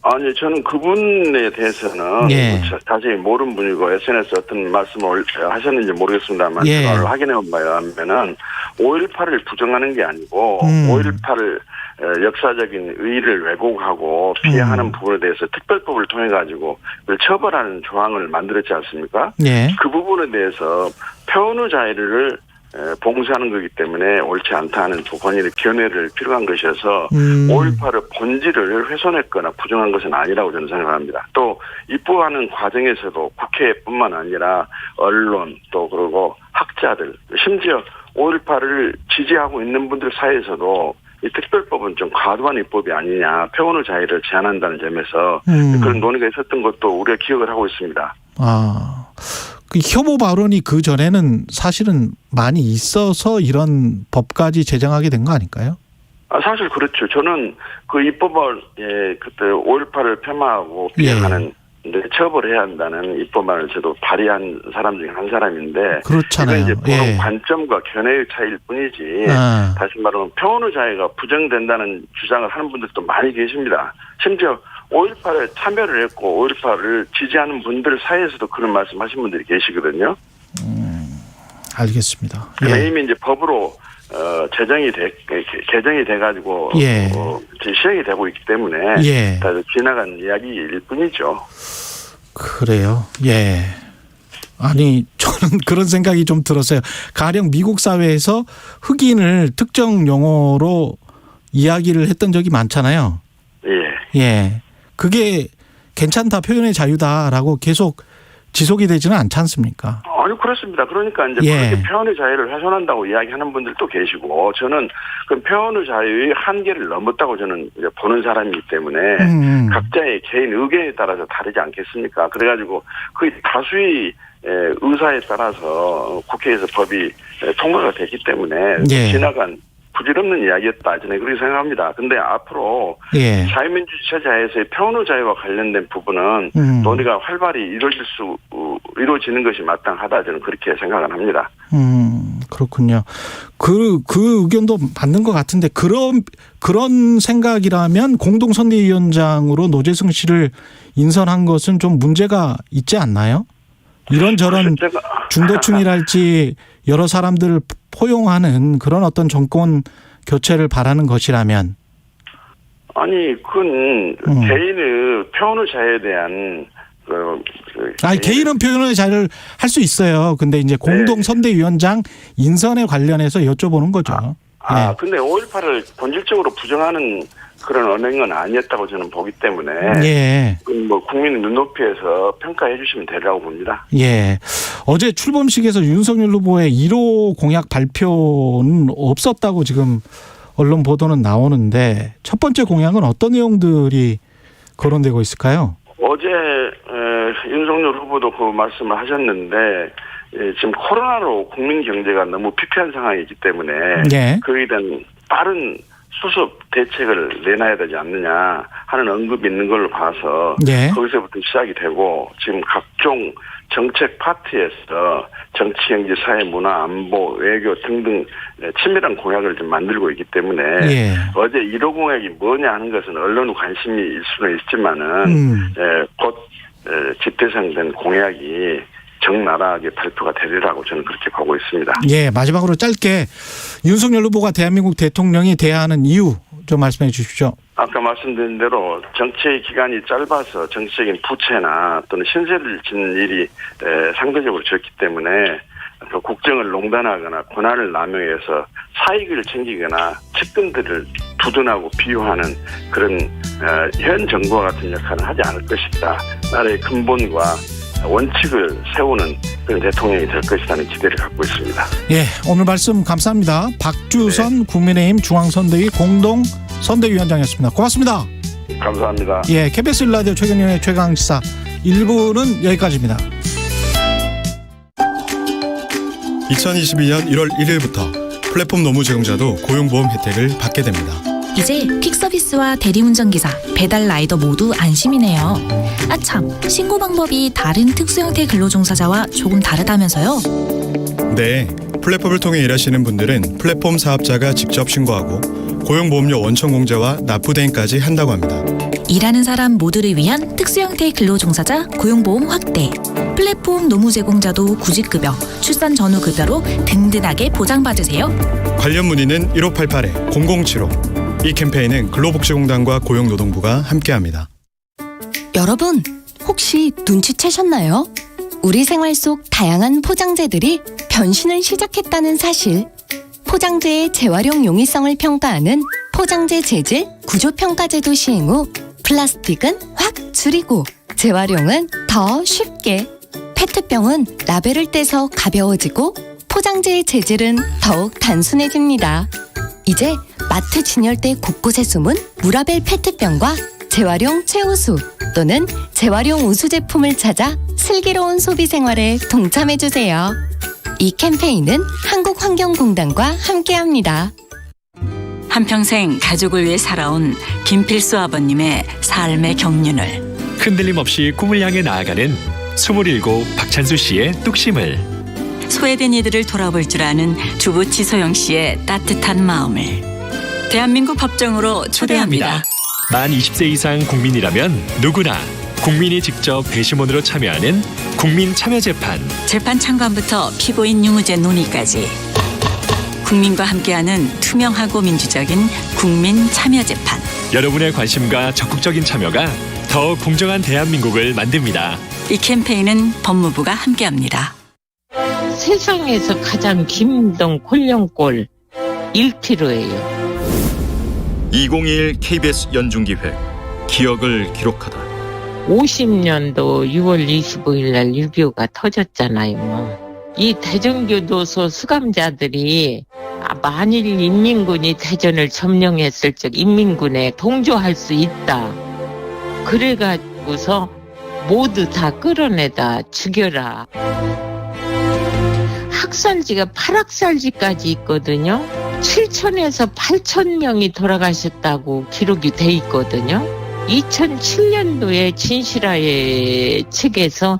아니, 저는 그분에 대해서는 예. 자세히 모르는 분이고 SNS에 어떤 말씀을 하셨는지 모르겠습니다만 예. 그걸 확인해 봐야 하면은 5.18을 부정하는 게 아니고 5.18 역사적인 의의를 왜곡하고 피해하는 부분에 대해서 특별법을 통해 가지고 그걸 처벌하는 조항을 만들었지 않습니까? 예. 그 부분에 대해서 표현의 자유를 봉쇄하는 거기 때문에 옳지 않다 하는 권위의 견해를 필요한 것이어서 5.18의 본질을 훼손했거나 부정한 것은 아니라고 저는 생각합니다. 또 입법하는 과정에서도 국회뿐만 아니라 언론 또 그리고 학자들 심지어 5.18을 지지하고 있는 분들 사이에서도 이 특별법은 좀 과도한 입법이 아니냐, 표현의 자유를 제한한다는 점에서 그런 논의가 있었던 것도 우리가 기억을 하고 있습니다. 아, 그 혐오 발언이 그 전에는 사실은 많이 있어서 이런 법까지 제정하게 된 거 아닐까요? 사실 그렇죠. 저는 그 입법을 그때 5.18을 폄하하고 비하하는 처벌해야 한다는 입법안을 저도 발의한 사람 중에 한 사람인데 그렇잖아요. 이제 보는 관점과 견해의 차이일 뿐이지 다시 말하면 표현의 자유가 부정된다는 주장을 하는 분들도 많이 계십니다. 심지어 5.18에 참여를 했고 5.18을 지지하는 분들 사이에서도 그런 말씀하신 분들이 계시거든요. 알겠습니다. 예. 이미 이제 법으로 개정이 돼가지고 시행이 되고 있기 때문에 다 지나간 이야기일 뿐이죠. 그래요. 예. 아니 저는 그런 생각이 좀 들었어요. 가령 미국 사회에서 흑인을 특정 용어로 이야기를 했던 적이 많잖아요. 예. 예. 그게 괜찮다, 표현의 자유다라고 계속 지속이 되지는 않지 않습니까? 아니 그렇습니다. 그러니까 이제 그렇게 표현의 자유를 훼손한다고 이야기하는 분들도 계시고 저는 그 표현의 자유의 한계를 넘었다고 저는 이제 보는 사람이기 때문에 각자의 개인 의견에 따라서 다르지 않겠습니까? 그래가지고 그 다수의 의사에 따라서 국회에서 법이 통과가 됐기 때문에 지나간 부질없는 이야기였다. 저는 그렇게 생각합니다. 근데 앞으로 자유민주 체제에서의 표현의 자유와 관련된 부분은 논의가 활발히 이루어지는 것이 마땅하다. 저는 그렇게 생각을 합니다. 그렇군요. 그 의견도 맞는 것 같은데 그런 생각이라면 공동선대위원장으로 노재승 씨를 인선한 것은 좀 문제가 있지 않나요? 이런저런 중도층이랄지 여러 사람들을 포용하는 그런 어떤 정권 교체를 바라는 것이라면. 아니, 그건 개인의 표현의 자유에 대한 개인은 표현의 자유를 할 수 있어요. 근데 이제 공동선대위원장 인선에 관련해서 여쭤보는 거죠. 근데 5.18을 본질적으로 부정하는 그런 언행은 아니었다고 저는 보기 때문에 뭐 국민 눈높이에서 평가해 주시면 되리라고 봅니다. 예. 어제 출범식에서 윤석열 후보의 1호 공약 발표는 없었다고 지금 언론 보도는 나오는데 첫 번째 공약은 어떤 내용들이 거론되고 있을까요? 어제 윤석열 후보도 그 말씀을 하셨는데 지금 코로나로 국민 경제가 너무 피폐한 상황이기 때문에 그에 대한 빠른 수습 대책을 내놔야 되지 않느냐 하는 언급이 있는 걸로 봐서 거기서부터 시작이 되고 지금 각종 정책 파트에서 정치, 경제, 사회, 문화, 안보, 외교 등등 친밀한 공약을 좀 만들고 있기 때문에 어제 1호 공약이 뭐냐 하는 것은 언론 관심이 있을 수는 있지만은 곧 집대성된 공약이 적나라하게 발표가 되리라고 저는 그렇게 보고 있습니다. 예, 마지막으로 짧게 윤석열 후보가 대한민국 대통령이 돼야 하는 이유 좀 말씀해 주십시오. 아까 말씀드린 대로 정치의 기간이 짧아서 정치적인 부채나 또는 신세를 짓는 일이 상대적으로 적기 때문에 그 국정을 농단하거나 권한을 남용해서 사익을 챙기거나 측근들을 두둔하고 비유하는 그런 현 정부와 같은 역할은 하지 않을 것이다. 나라의 근본과 원칙을 세우는 그런 대통령이 될 것이라는 기대를 갖고 있습니다. 예, 오늘 말씀 감사합니다. 박주선 국민의힘 중앙선대위 공동선대위원장이었습니다. 고맙습니다. 감사합니다. 예, KBS 1라디오 최경영의 최강시사 1부는 여기까지입니다. 2022년 1월 1일부터 플랫폼 노무 제공자도 고용보험 혜택을 받게 됩니다. 이제 퀵서비스와 대리운전기사, 배달라이더 모두 안심이네요. 아참, 신고 방법이 다른 특수형태 근로종사자와 조금 다르다면서요? 네, 플랫폼을 통해 일하시는 분들은 플랫폼 사업자가 직접 신고하고 고용보험료 원천 공제와 납부 대행까지 한다고 합니다. 일하는 사람 모두를 위한 특수형태 근로종사자 고용보험 확대. 플랫폼 노무 제공자도 구직급여, 출산 전후 급여로 든든하게 보장받으세요. 관련 문의는 1588-0075. 이 캠페인은 근로복지공단과 고용노동부가 함께합니다. 여러분, 혹시 눈치채셨나요? 우리 생활 속 다양한 포장재들이 변신을 시작했다는 사실. 포장재의 재활용 용이성을 평가하는 포장재 재질 구조평가제도 시행 후 플라스틱은 확 줄이고 재활용은 더 쉽게. 페트병은 라벨을 떼서 가벼워지고 포장재의 재질은 더욱 단순해집니다. 이제 마트 진열대 곳곳에 숨은 무라벨 페트병과 재활용 최우수 또는 재활용 우수 제품을 찾아 슬기로운 소비 생활에 동참해주세요. 이 캠페인은 한국환경공단과 함께합니다. 한평생 가족을 위해 살아온 김필수 아버님의 삶의 경륜을 흔들림 없이 꿈을 향해 나아가는 27 박찬수 씨의 뚝심을, 소외된 이들을 돌아볼 줄 아는 주부 지소영 씨의 따뜻한 마음을 대한민국 법정으로 초대합니다. 만 20세 이상 국민이라면 누구나 국민이 직접 배심원으로 참여하는 국민참여재판. 재판 참관부터 피고인 유무죄 논의까지 국민과 함께하는 투명하고 민주적인 국민참여재판. 여러분의 관심과 적극적인 참여가 더 공정한 대한민국을 만듭니다. 이 캠페인은 법무부가 함께합니다. 세상에서 가장 긴 콜령골 1km예요. 2021 KBS 연중기획 기억을 기록하다. 50년도 6월 25일 날 6.25가 터졌잖아요. 이 대전교도소 수감자들이 만일 인민군이 대전을 점령했을 적 인민군에 동조할 수 있다. 그래가지고서 모두 다 끌어내다 죽여라. 학살지가 8학살지까지 있거든요. 7천에서 8천 명이 돌아가셨다고 기록이 돼 있거든요. 2007년도에 진실화의 측에서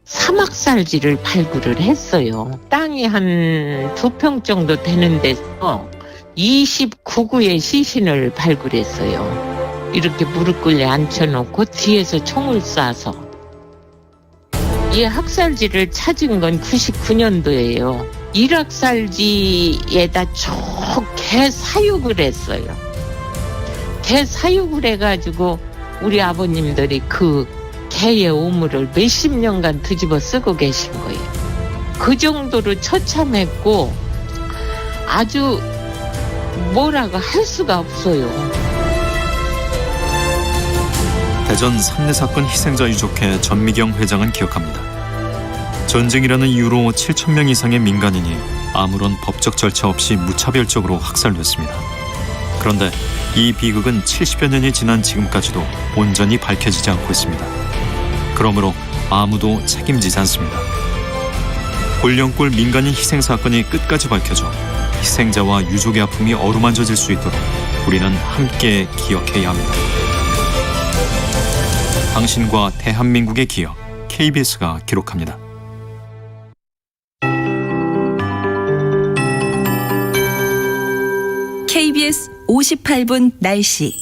사막살지를 발굴을 했어요. 땅이 한 2평 정도 되는 데서 29구의 시신을 발굴했어요. 이렇게 무릎 꿇려 앉혀놓고 뒤에서 총을 쏴서. 이 학살지를 찾은 건 99년도예요. 일학살지에다 개 사육을 했어요. 개 사육을 해가지고 우리 아버님들이 그 개의 오물을 몇십 년간 뒤집어 쓰고 계신 거예요. 그 정도로 처참했고 아주 뭐라고 할 수가 없어요. 대전 삼내 사건 희생자 유족회 전미경 회장은 기억합니다. 전쟁이라는 이유로 7천 명 이상의 민간인이 아무런 법적 절차 없이 무차별적으로 학살됐습니다. 그런데 이 비극은 70여 년이 지난 지금까지도 온전히 밝혀지지 않고 있습니다. 그러므로 아무도 책임지지 않습니다. 곤령골 민간인 희생 사건이 끝까지 밝혀져 희생자와 유족의 아픔이 어루만져질 수 있도록 우리는 함께 기억해야 합니다. 당신과 대한민국의 기억, KBS가 기록합니다. KBS 58분 날씨.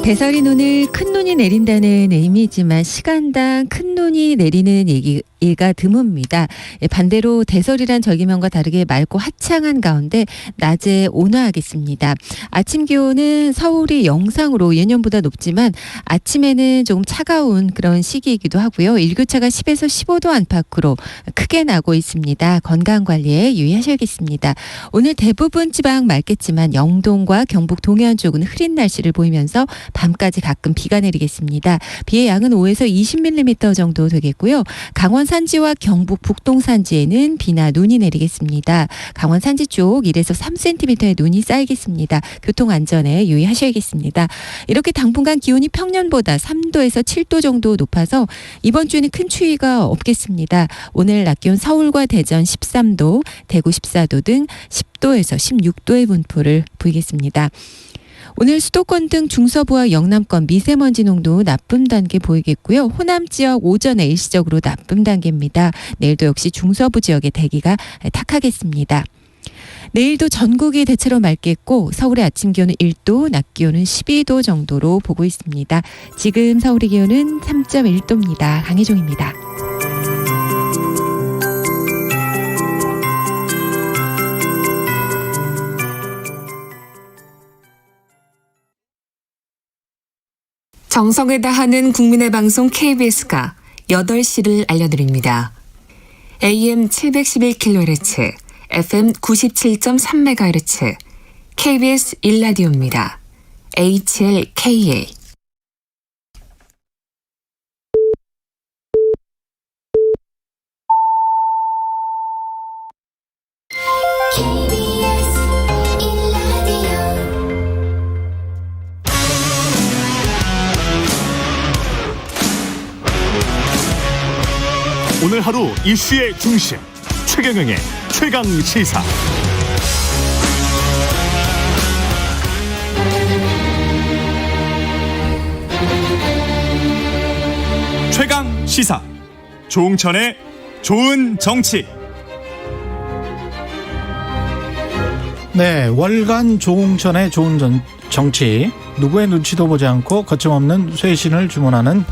대설인 오늘 큰 눈이 내린다는 의미지만 시간당 큰 눈이 내리는 얘기가 드뭅니다. 반대로 대설이란 절기명과 다르게 맑고 화창한 가운데 낮에 온화하겠습니다. 아침 기온은 서울이 영상으로 예년보다 높지만 아침에는 조금 차가운 그런 시기이기도 하고요. 일교차가 10에서 15도 안팎으로 크게 나고 있습니다. 건강관리에 유의하셔야겠습니다. 오늘 대부분 지방 맑겠지만 영동과 경북 동해안 쪽은 흐린 날씨를 보이면서 밤까지 가끔 비가 내리겠습니다. 비의 양은 5에서 20mm 정도 되겠고요. 강원 산지와 경북 북동 산지에는 비나 눈이 내리겠습니다. 강원 산지 쪽 1에서 3cm의 눈이 쌓이겠습니다. 교통 안전에 유의하셔야겠습니다. 이렇게 당분간 기온이 평년보다 3도에서 7도 정도 높아서 이번 주에는 큰 추위가 없겠습니다. 오늘 낮 기온 서울과 대전 13도, 대구 14도 등 10도에서 16도의 분포를 보이겠습니다. 오늘 수도권 등 중서부와 영남권 미세먼지 농도 나쁨 단계 보이겠고요. 호남 지역 오전에 일시적으로 나쁨 단계입니다. 내일도 역시 중서부 지역의 대기가 탁하겠습니다. 내일도 전국이 대체로 맑겠고 서울의 아침 기온은 1도, 낮 기온은 12도 정도로 보고 있습니다. 지금 서울의 기온은 3.1도입니다. 강혜종입니다. 정성을 다하는 국민의 방송 KBS가 8시를 알려드립니다. AM 711kHz, FM 97.3MHz, KBS 1라디오입니다. HLKA. 오늘 하루 이슈의 중심 최경영의 최강 시사. 최강 시사 조응천의 좋은 정치. 네, 월간 조응천의 좋은 정치. 누구의 눈치도 보지 않고 거침없는 쇄신을 주문하는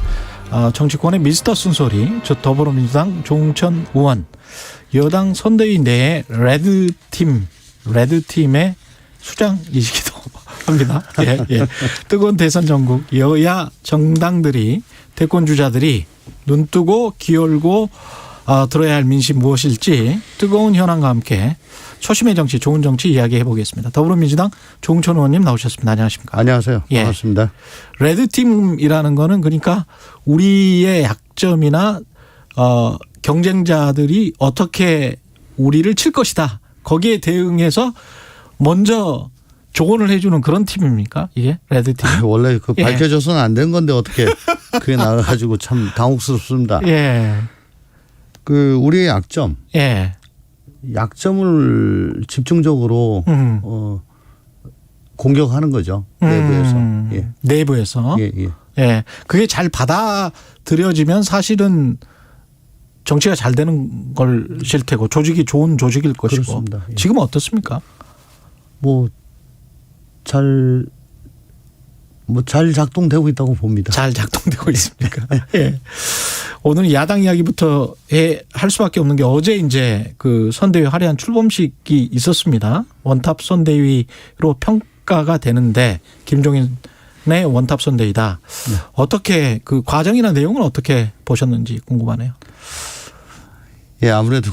정치권의 미스터 쓴소리. 저 더불어민주당 조응천 의원, 여당 선대위 내의 레드팀의 수장이시기도 합니다. 예, 예. 뜨거운 대선 전국 여야 정당들이, 대권 주자들이 눈뜨고 귀열고 들어야 할 민심 무엇일지 뜨거운 현안과 함께 초심의 정치, 좋은 정치 이야기해 보겠습니다. 더불어민주당 조응천 의원님 나오셨습니다. 안녕하십니까? 안녕하세요. 반갑습니다. 예. 레드팀이라는 거는 그러니까 우리의 약점이나 경쟁자들이 어떻게 우리를 칠 것이다. 거기에 대응해서 먼저 조언을 해주는 그런 팀입니까? 이게 레드팀. 원래 그 예. 밝혀져서는 안 된 건데 어떻게 그게 나와가지고 참 당혹스럽습니다. 예. 그 우리의 약점. 예. 약점을 집중적으로 공격하는 거죠. 내부에서. 예. 내부에서. 예, 예. 예. 그게 잘 받아들여지면 사실은 정치가 잘 되는 걸실 테고 조직이 좋은 조직일 것이고. 그렇습니다. 예. 지금은 어떻습니까? 잘 작동되고 있다고 봅니다. 잘 작동되고 있습니까? 예. 오늘 야당 이야기부터 할 수밖에 없는 게 어제 이제 그 선대위 화려한 출범식이 있었습니다. 원탑 선대위로 평가가 되는데 김종인의 원탑 선대위다. 네. 어떻게 그 과정이나 내용은 어떻게 보셨는지 궁금하네요. 예, 아무래도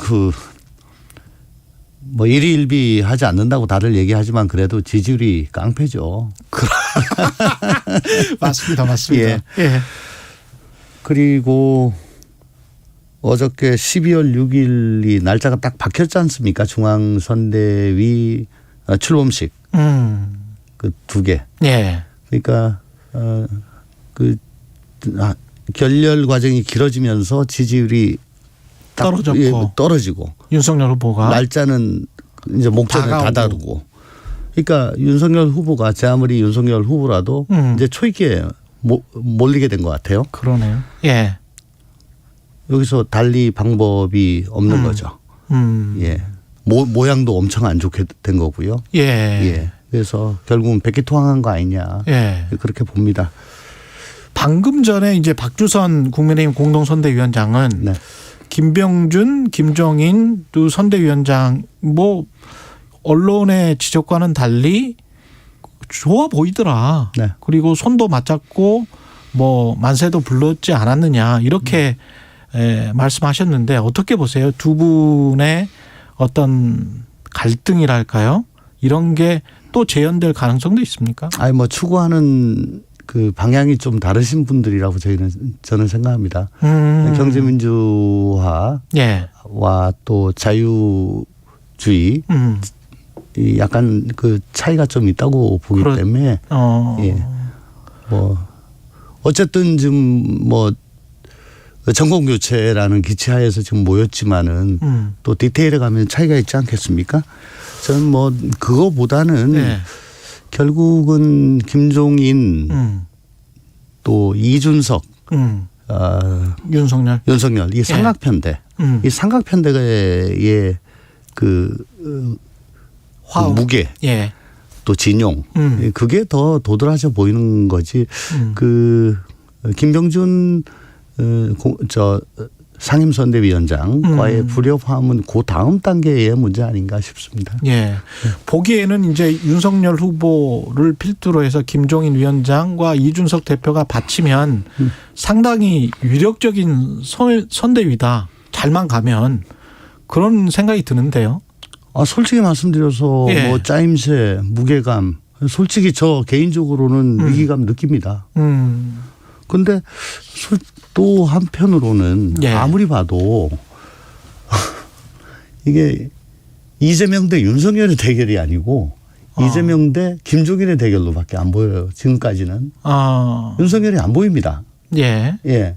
일희일비 하지 않는다고 다들 얘기하지만 그래도 지지율이 깡패죠. 맞습니다. 맞습니다. 예. 예. 그리고 어저께 12월 6일이 날짜가 딱 박혔지 않습니까? 중앙선대위 출범식. 그 두 개. 예. 그러니까 결렬 과정이 길어지면서 지지율이 떨어지고 윤석열 후보가 날짜는 이제 목전에 다다르고. 그러니까 윤석열 후보가 제 아무리 윤석열 후보라도 이제 초입기에 몰리게 된 것 같아요. 그러네요. 예. 여기서 달리 방법이 없는 거죠. 예. 모양도 엄청 안 좋게 된 거고요. 예. 예. 그래서 결국은 백기통항한 거 아니냐. 예. 그렇게 봅니다. 방금 전에 이제 박주선 국민의힘 공동선대위원장은 네. 김병준, 김종인 두 선대위원장 언론의 지적과는 달리 좋아 보이더라. 네. 그리고 손도 맞잡고 만세도 불렀지 않았느냐 이렇게 말씀하셨는데 어떻게 보세요? 두 분의 어떤 갈등이랄까요? 이런 게 또 재현될 가능성도 있습니까? 추구하는 그 방향이 좀 다르신 분들이라고 저는 생각합니다. 경제민주화와 예. 또 자유주의 약간 그 차이가 좀 있다고 보기 때문에 예. 어쨌든 지금 정권 교체라는 기치하에서 지금 모였지만은 또 디테일에 가면 차이가 있지 않겠습니까? 저는 그거보다는 네. 결국은 김종인 또 이준석 윤석열 이 삼각편대 이 삼각편대의 화음. 무게, 예. 또 진용, 그게 더 도드라져 보이는 거지. 그 김병준 상임선대위원장과의 불협화음은 그 다음 단계의 문제 아닌가 싶습니다. 예. 보기에는 이제 윤석열 후보를 필두로 해서 김종인 위원장과 이준석 대표가 받치면 상당히 위력적인 선대위다. 잘만 가면 그런 생각이 드는데요. 솔직히 말씀드려서 예. 뭐 짜임새, 무게감, 솔직히 저 개인적으로는 위기감 느낍니다. 근데 또 한편으로는 예. 아무리 봐도 이게 이재명 대 윤석열의 대결이 아니고 이재명 대 김종인의 대결로밖에 안 보여요. 지금까지는. 윤석열이 안 보입니다. 예. 예.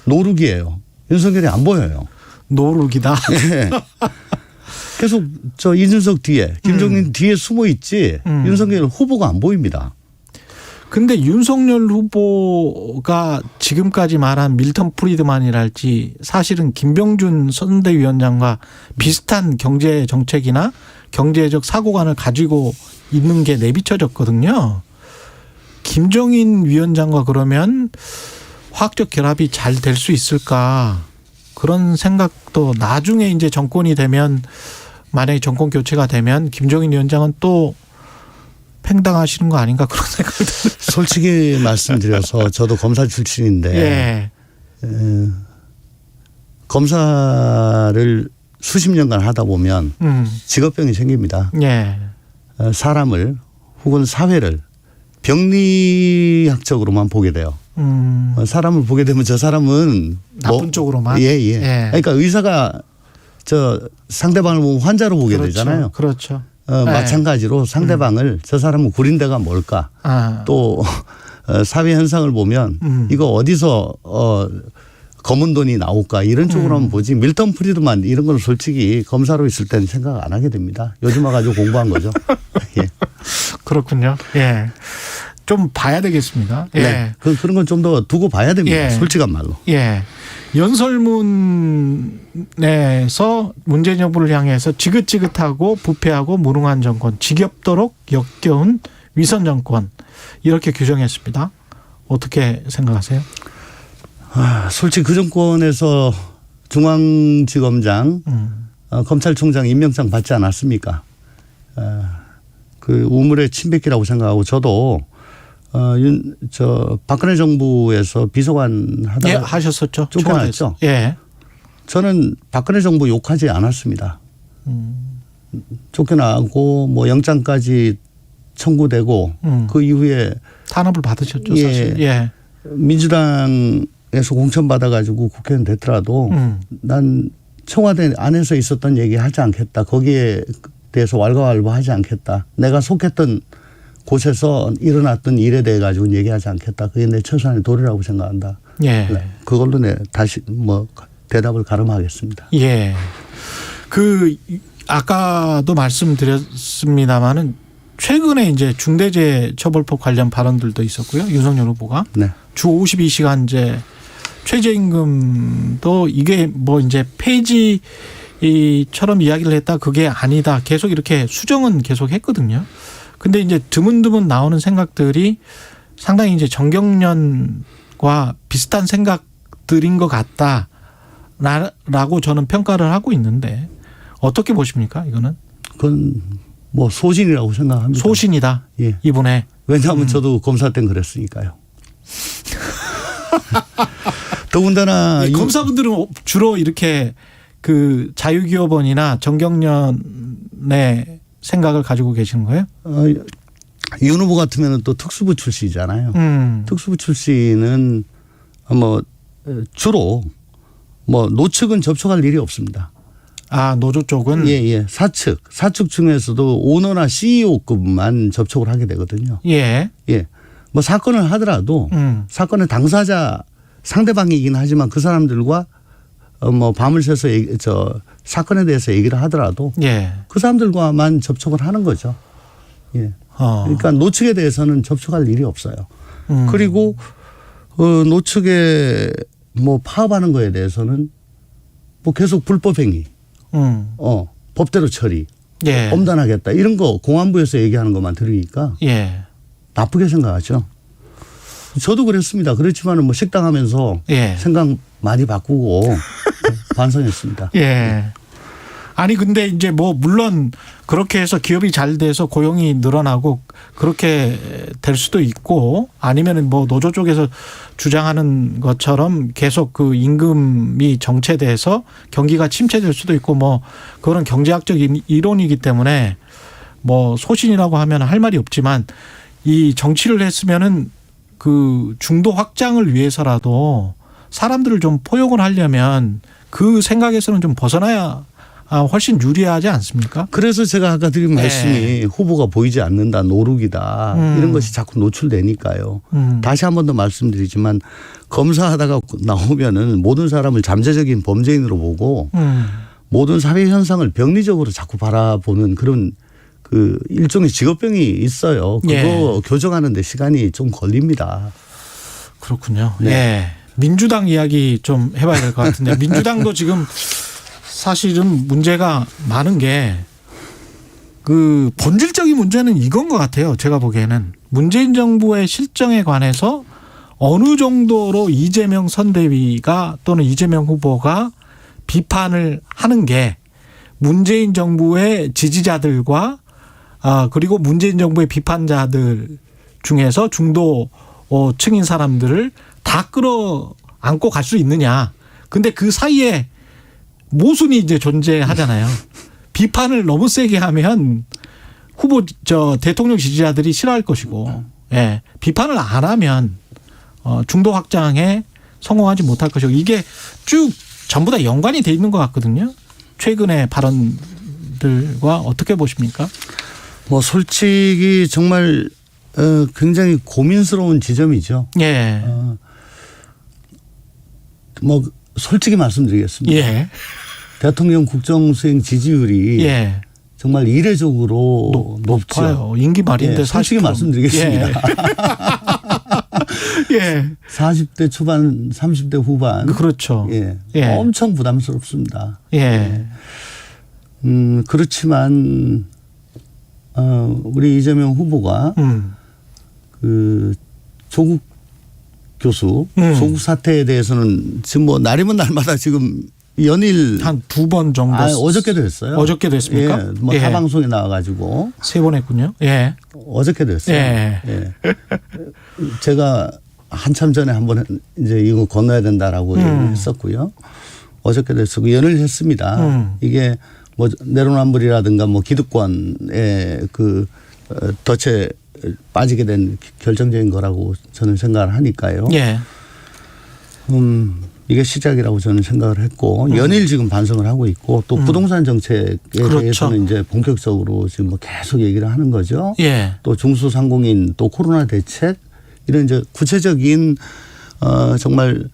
노룩이에요. 윤석열이 안 보여요. 노룩이다. 예. 계속 저 이준석 뒤에 김종인 뒤에 숨어 있지 윤석열 후보가 안 보입니다. 근데 윤석열 후보가 지금까지 말한 밀턴 프리드만이랄지 사실은 김병준 선대위원장과 비슷한 경제 정책이나 경제적 사고관을 가지고 있는 게 내비쳐졌거든요. 김종인 위원장과 그러면 화학적 결합이 잘 될 수 있을까 그런 생각도 나중에 이제 정권이 되면 만약에 정권 교체가 되면 김종인 위원장은 또 팽당하시는 거 아닌가 그런 생각이 들어요. 솔직히 말씀드려서 저도 검사 출신인데 예. 검사를 수십 년간 하다 보면 직업병이 생깁니다. 예. 사람을 혹은 사회를 병리학적으로만 보게 돼요. 사람을 보게 되면 저 사람은 나쁜 쪽으로만. 예. 그러니까 의사가 저 상대방을 보면 환자로 보게 되잖아요. 그렇죠. 마찬가지로 상대방을 저 사람은 구린 데가 뭘까? 또 사회 현상을 보면 이거 어디서 검은 돈이 나올까? 이런 쪽으로 한번 보지. 밀턴 프리드만 이런 걸 솔직히 검사로 있을 때는 생각 안 하게 됩니다. 요즘 와가지고 공부한 거죠. 예. 그렇군요. 예. 좀 봐야 되겠습니다. 예. 네. 그런 건 좀 더 두고 봐야 됩니다. 예. 솔직한 말로. 예. 연설문에서 문재인 정부를 향해서 지긋지긋하고 부패하고 무능한 정권, 지겹도록 역겨운 위선 정권 이렇게 규정했습니다. 어떻게 생각하세요? 솔직히 그 정권에서 중앙지검장, 검찰총장 임명장 받지 않았습니까? 그 우물의 침뱉기라고 생각하고 저도 박근혜 정부에서 비서관 하다가 예, 하셨었죠. 쫓겨났죠. 예. 저는 박근혜 정부 욕하지 않았습니다. 쫓겨나고 뭐 영장까지 청구되고 그 이후에 탄압을 받으셨죠, 예, 사실. 예. 민주당에서 공천받아가지고 국회의원 됐더라도 난 청와대 안에서 있었던 얘기 하지 않겠다. 거기에 대해서 왈가왈부하지 않겠다. 내가 속했던 곳에서 일어났던 일에 대해 가지고는 얘기하지 않겠다. 그게 내 최소한의 도리라고 생각한다. 예. 네. 그걸로 내 다시 뭐 대답을 가름하겠습니다. 예. 아까도 말씀드렸습니다마는 최근에 이제 중대재해처벌법 관련 발언들도 있었고요. 윤석열 후보가 네. 주 52시간제 최저임금도 이게 뭐 이제 폐지처럼 이야기를 했다. 그게 아니다. 계속 이렇게 수정은 계속 했거든요. 근데 이제 드문드문 나오는 생각들이 상당히 이제 정경련과 비슷한 생각들인 것 같다라고 저는 평가를 하고 있는데 어떻게 보십니까? 이거는? 그건 뭐 소신이라고 생각합니다. 소신이다. 예. 이번에. 왜냐하면 저도 검사 땐 그랬으니까요. 더군다나 검사분들은 주로 이렇게 그 자유기업원이나 정경련의 생각을 가지고 계시는 거예요? 윤 후보 같으면 또 특수부 출신이잖아요. 특수부 출신은 뭐 주로 뭐 노측은 접촉할 일이 없습니다. 노조 쪽은? 예. 사측 중에서도 오너나 CEO급만 접촉을 하게 되거든요. 예. 뭐 사건을 하더라도 사건의 당사자 상대방이긴 하지만 그 사람들과 뭐 밤을 새서 사건에 대해서 얘기를 하더라도 그 사람들과만 접촉을 하는 거죠. 예. 그러니까 노측에 대해서는 접촉할 일이 없어요. 그리고 노측에 뭐 파업하는 거에 대해서는 뭐 계속 불법행위, 법대로 처리, 예. 엄단하겠다 이런 거 공안부에서 얘기하는 것만 들으니까 예. 나쁘게 생각하죠. 저도 그랬습니다. 그렇지만은 뭐 식당 하면서 예. 생각 많이 바꾸고 반성했습니다. 예. 아니 근데 이제 뭐 물론 그렇게 해서 기업이 잘 돼서 고용이 늘어나고 그렇게 될 수도 있고 아니면은 뭐 노조 쪽에서 주장하는 것처럼 계속 그 임금이 정체돼서 경기가 침체될 수도 있고 뭐 그런 경제학적인 이론이기 때문에 뭐 소신이라고 하면 할 말이 없지만 이 정치를 했으면은 그 중도 확장을 위해서라도 사람들을 좀 포용을 하려면 그 생각에서는 좀 벗어나야 훨씬 유리하지 않습니까? 그래서 제가 아까 드린 말씀이 후보가 보이지 않는다, 노룩이다 이런 것이 자꾸 노출되니까요. 다시 한 번 더 말씀드리지만 검사하다가 나오면은 모든 사람을 잠재적인 범죄인으로 보고 모든 사회 현상을 병리적으로 자꾸 바라보는 그런 그 일종의 직업병이 있어요. 그거 교정하는 데 시간이 좀 걸립니다. 그렇군요. 네. 예. 민주당 이야기 좀 해봐야 될 것 같은데 민주당도 지금 사실은 문제가 많은 게 그 본질적인 문제는 이건 것 같아요. 제가 보기에는 문재인 정부의 실정에 관해서 어느 정도로 이재명 선대위가 또는 이재명 후보가 비판을 하는 게 문재인 정부의 지지자들과 그리고 문재인 정부의 비판자들 중에서 중도층인 사람들을 다 끌어안고 갈 수 있느냐. 근데 그 사이에 모순이 이제 존재하잖아요. 비판을 너무 세게 하면 대통령 지지자들이 싫어할 것이고, 예. 비판을 안 하면 중도 확장에 성공하지 못할 것이고, 이게 쭉 전부 다 연관이 돼 있는 것 같거든요. 최근의 발언들과 어떻게 보십니까? 뭐 솔직히 정말 굉장히 고민스러운 지점이죠. 예. 뭐 솔직히 말씀드리겠습니다. 예. 대통령 국정수행 지지율이 정말 이례적으로 높죠. 임기 말인데 솔직히 말씀드리겠습니다. 예. 40대 초반, 30대 후반. 그렇죠. 엄청 부담스럽습니다. 예. 그렇지만 우리 이재명 후보가 그 조국 교수, 조국 사태에 대해서는 지금 뭐 날이면 날마다 지금 연일 한 2번 정도. 어저께도 했어요. 어저께도 했습니까? 예, 뭐 타 방송에 나와가지고 3번 했군요. 예. 어저께도 했어요. 예. 제가 한참 전에 한번 이제 이거 건너야 된다라고 했었고요. 어저께도 했었고 연일 했습니다. 이게 뭐 내로남불이라든가 뭐 기득권의 그 덫에 빠지게 된 결정적인 거라고 저는 생각을 하니까요. 예. 이게 시작이라고 저는 생각을 했고 연일 지금 반성을 하고 있고 또 부동산 정책에 대해서는 이제 본격적으로 지금 뭐 계속 얘기를 하는 거죠. 예. 또 중소상공인 또 코로나 대책 이런 이제 구체적인 정말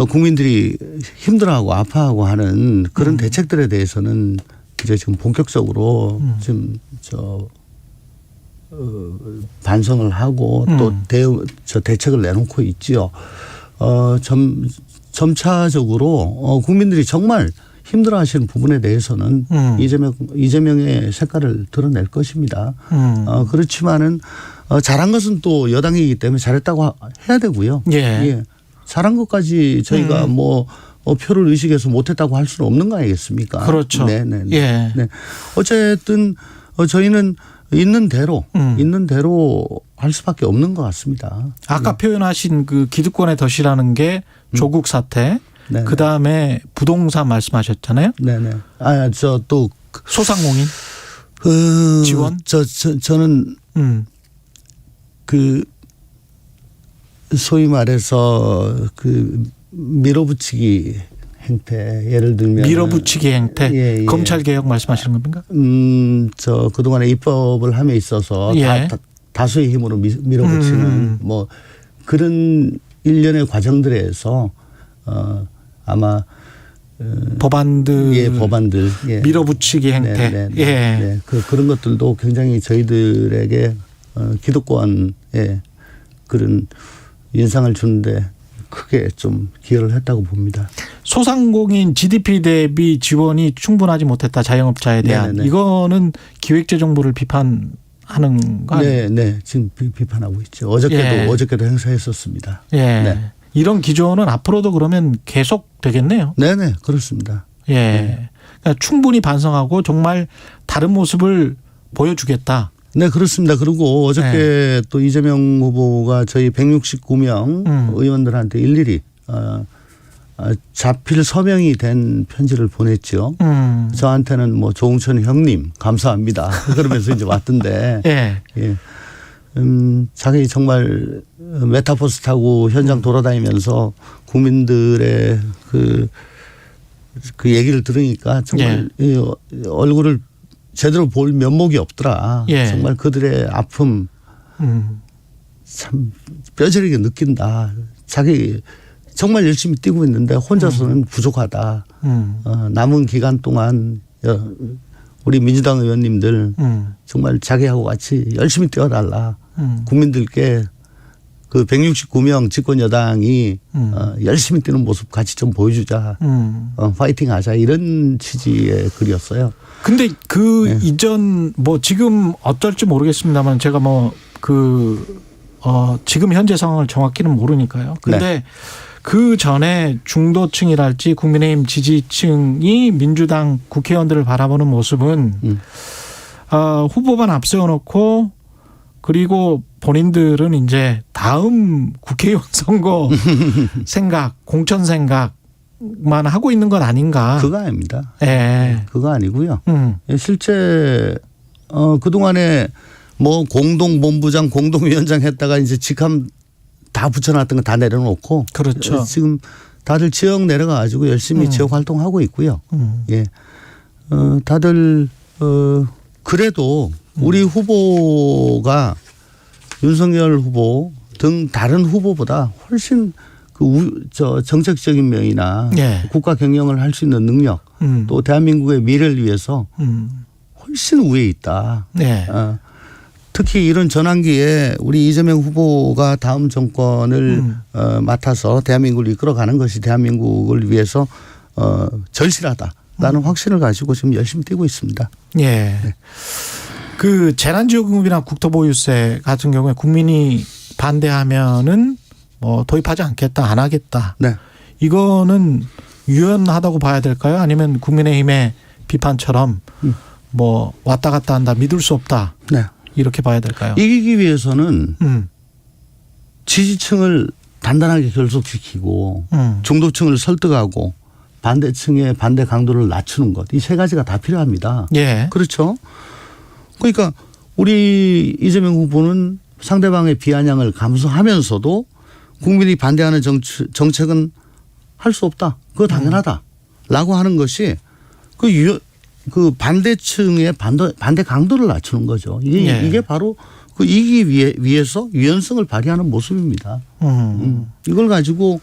국민들이 힘들어하고 아파하고 하는 그런 대책들에 대해서는 이제 지금 본격적으로 지금 반성을 하고 또 대책을 내놓고 있지요. 점차적으로 국민들이 정말 힘들어하시는 부분에 대해서는 이재명의 색깔을 드러낼 것입니다. 그렇지만은 잘한 것은 또 여당이기 때문에 잘했다고 해야 되고요. 예. 잘한 것까지 저희가 뭐 표를 의식해서 못했다고 할 수는 없는 거 아니겠습니까? 그렇죠. 네네. 예. 네. 어쨌든 저희는 있는 대로 할 수밖에 없는 것 같습니다. 아까 표현하신 그 기득권의 덫이라는 게 조국 사태, 그 다음에 부동산 말씀하셨잖아요. 네네. 저 또 소상공인 지원. 저는 그 소위 말해서 그 밀어붙이기 행태 예를 들면 밀어붙이기 행태 검찰 개혁 말씀하시는 겁니까? 저 그동안에 입법을 함에 있어서 다수의 힘으로 밀어붙이는 뭐 그런 일련의 과정들에서 아마 법안들 밀어붙이기 행태 네. 그런 것들도 굉장히 저희들에게 기득권에 그런 인상을 주는데 크게 좀 기여를 했다고 봅니다. 소상공인 GDP 대비 지원이 충분하지 못했다 자영업자에 대한. 네네네. 이거는 기획재정부를 비판하는 거 아니에요? 네. 지금 비판하고 있죠. 어저께도 행사했었습니다. 예. 네. 이런 기조는 앞으로도 그러면 계속 되겠네요. 네네, 그렇습니다. 예. 네. 그러니까 충분히 반성하고 정말 다른 모습을 보여주겠다. 네, 그렇습니다. 그리고 어저께 또 이재명 후보가 저희 169명 의원들한테 일일이 자필 서명이 된 편지를 보냈죠. 저한테는 뭐 조응천 형님 감사합니다. 그러면서 이제 왔던데. 예. 예. 자기 정말 메타버스 타고 현장 돌아다니면서 국민들의 그 얘기를 들으니까 정말 얼굴을 제대로 볼 면목이 없더라. 정말 그들의 아픔 참 뼈저리게 느낀다. 자기 정말 열심히 뛰고 있는데 혼자서는 부족하다. 남은 기간 동안 우리 민주당 의원님들 정말 자기하고 같이 열심히 뛰어달라. 국민들께 그 169명 집권 여당이 열심히 뛰는 모습 같이 좀 보여주자. 파이팅 하자. 이런 취지의 글이었어요. 근데 그 이전 뭐 지금 어떨지 모르겠습니다만 제가 지금 현재 상황을 정확히는 모르니까요. 근데 그 전에 중도층이랄지 국민의힘 지지층이 민주당 국회의원들을 바라보는 모습은 후보만 앞세워놓고 그리고 본인들은 이제 다음 국회의원 선거 생각, 공천 생각만 하고 있는 것 아닌가. 그거 아닙니다. 예. 그거 아니고요. 실제 그동안에 뭐 공동본부장, 공동위원장 했다가 이제 직함 다 붙여놨던 거 다 내려놓고. 그렇죠. 지금 다들 지역 내려가가지고 열심히 지역 활동하고 있고요. 예. 다들 그래도 우리 후보가 윤석열 후보 등 다른 후보보다 훨씬 정책적인 면이나 국가 경영을 할 수 있는 능력 또 대한민국의 미래를 위해서 훨씬 우위에 있다. 특히 이런 전환기에 우리 이재명 후보가 다음 정권을 맡아서 대한민국을 이끌어가는 것이 대한민국을 위해서 절실하다라는 확신을 가지고 지금 열심히 뛰고 있습니다. 예. 네. 그 재난지원금이나 국토보유세 같은 경우에 국민이 반대하면은 뭐 도입하지 않겠다, 안 하겠다. 네. 이거는 유연하다고 봐야 될까요? 아니면 국민의힘의 비판처럼 뭐 왔다 갔다 한다, 믿을 수 없다. 네. 이렇게 봐야 될까요? 이기기 위해서는 지지층을 단단하게 결속시키고 중도층을 설득하고 반대층의 반대 강도를 낮추는 것. 이 세 가지가 다 필요합니다. 예. 그렇죠. 그러니까 우리 이재명 후보는 상대방의 비아냥을 감수하면서도 국민이 반대하는 정책은 할 수 없다. 그거 당연하다. 라고 하는 것이 그 반대층의 반대 강도를 낮추는 거죠. 이게 바로 그 이기기 위해서 유연성을 발휘하는 모습입니다. 이걸 가지고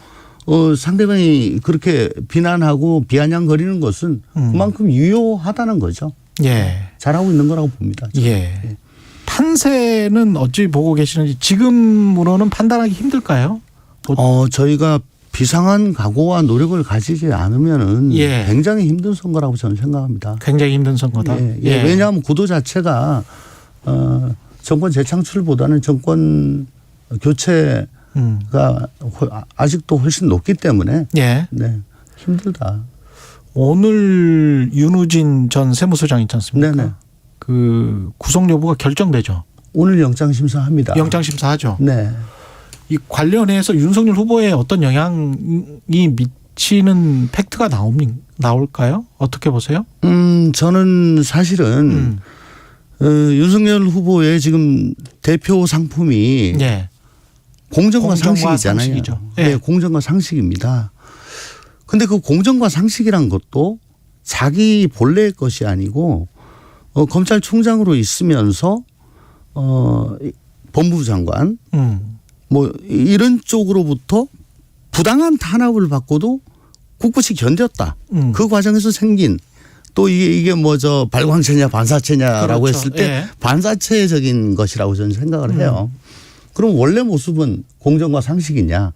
상대방이 그렇게 비난하고 비아냥거리는 것은 그만큼 유효하다는 거죠. 예. 잘하고 있는 거라고 봅니다. 예. 판세는 어찌 보고 계시는지 지금으로는 판단하기 힘들까요? 저희가 비상한 각오와 노력을 가지지 않으면은 굉장히 힘든 선거라고 저는 생각합니다. 굉장히 힘든 선거다. 예. 왜냐하면 구도 자체가 정권 재창출보다는 정권 교체가 아직도 훨씬 높기 때문에 네, 힘들다. 오늘 윤우진 전 세무서장 있지 않습니까? 네네. 그 구속 여부가 결정되죠. 오늘 영장 심사합니다. 영장 심사하죠. 네. 이 관련해서 윤석열 후보에 어떤 영향이 미치는 팩트가 나올까요? 어떻게 보세요? 저는 사실은 윤석열 후보의 지금 대표 상품이 공정과 상식이잖아요. 상식이죠. 네, 공정과 상식입니다. 근데 그 공정과 상식이란 것도 자기 본래의 것이 아니고 검찰총장으로 있으면서 법무부 장관 뭐 이런 쪽으로부터 부당한 탄압을 받고도 꿋꿋이 견뎠다. 그 과정에서 생긴 또 이게 뭐 발광체냐 반사체냐라고 했을 때 반사체적인 것이라고 저는 생각을 해요. 그럼 원래 모습은 공정과 상식이냐?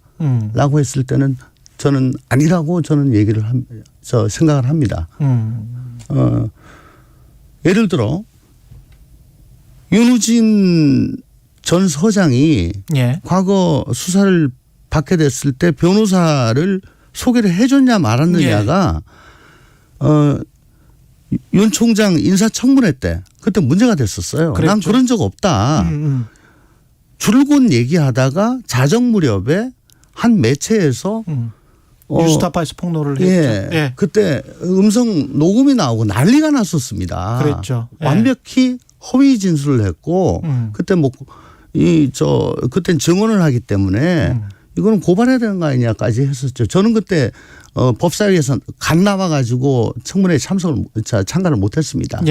라고 했을 때는 저는 아니라고 저는 생각을 합니다. 예를 들어 윤우진 전 서장이 과거 수사를 받게 됐을 때 변호사를 소개를 해줬냐 말았느냐가 윤 총장 인사청문회 때 그때 문제가 됐었어요. 그랬죠. 난 그런 적 없다. 줄곧 얘기하다가 자정 무렵에 한 매체에서 뉴스타파에서 폭로를 했죠. 그때 음성 녹음이 나오고 난리가 났었습니다. 그랬죠. 완벽히 허위 진술을 했고 그때 그땐 증언을 하기 때문에 이거는 고발해야 되는 거 아니냐까지 했었죠. 저는 그때 법사위에서 간 나와가지고 청문회에 참가를 못했습니다.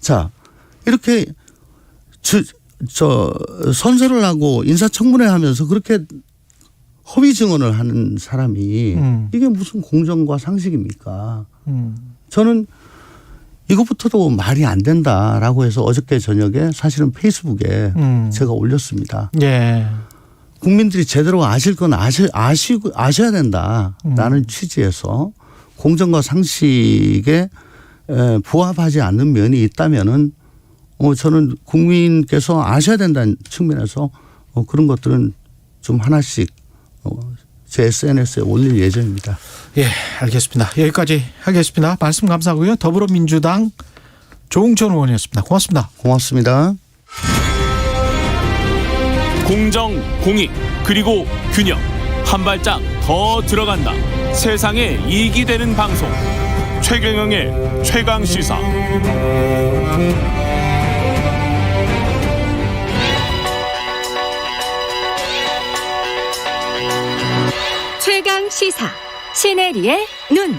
자, 이렇게 선서를 하고 인사청문회 하면서 그렇게 허위 증언을 하는 사람이 이게 무슨 공정과 상식입니까? 저는 이것부터도 말이 안 된다라고 해서 어저께 저녁에 사실은 페이스북에 제가 올렸습니다. 국민들이 제대로 아실 건 아셔야 된다라는 취지에서 공정과 상식에 부합하지 않는 면이 있다면은 저는 국민께서 아셔야 된다는 측면에서 그런 것들은 좀 하나씩 제 SNS에 올릴 예정입니다. 예, 알겠습니다. 여기까지 하겠습니다. 말씀 감사하고요. 더불어민주당 조응천 의원이었습니다. 고맙습니다. 고맙습니다. 공정, 공익, 그리고 균형. 한 발짝 더 들어간다. 세상에 이익이 되는 방송. 최경영의 최강시사. 최강시사 시네리의 눈.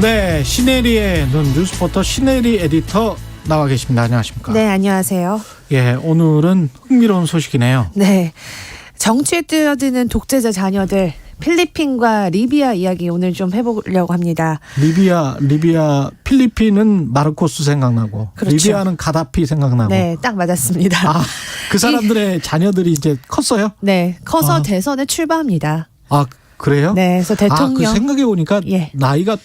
네, 시네리의 눈 뉴스포터 시네리 에디터 나와 계십니다. 안녕하십니까? 네, 안녕하세요. 예, 오늘은 흥미로운 소식이네요. 네, 정치에 뛰어드는 독재자 자녀들 필리핀과 리비아 이야기 오늘 좀 해보려고 합니다. 리비아, 필리핀은 마르코스 생각나고 그렇죠. 리비아는 가다피 생각나고. 네, 딱 맞았습니다. 그 사람들의 자녀들이 이제 컸어요? 네, 커서 대선에 출마합니다. 아, 그래요? 네, 그래서 대통령. 그 생각해 보니까 나이가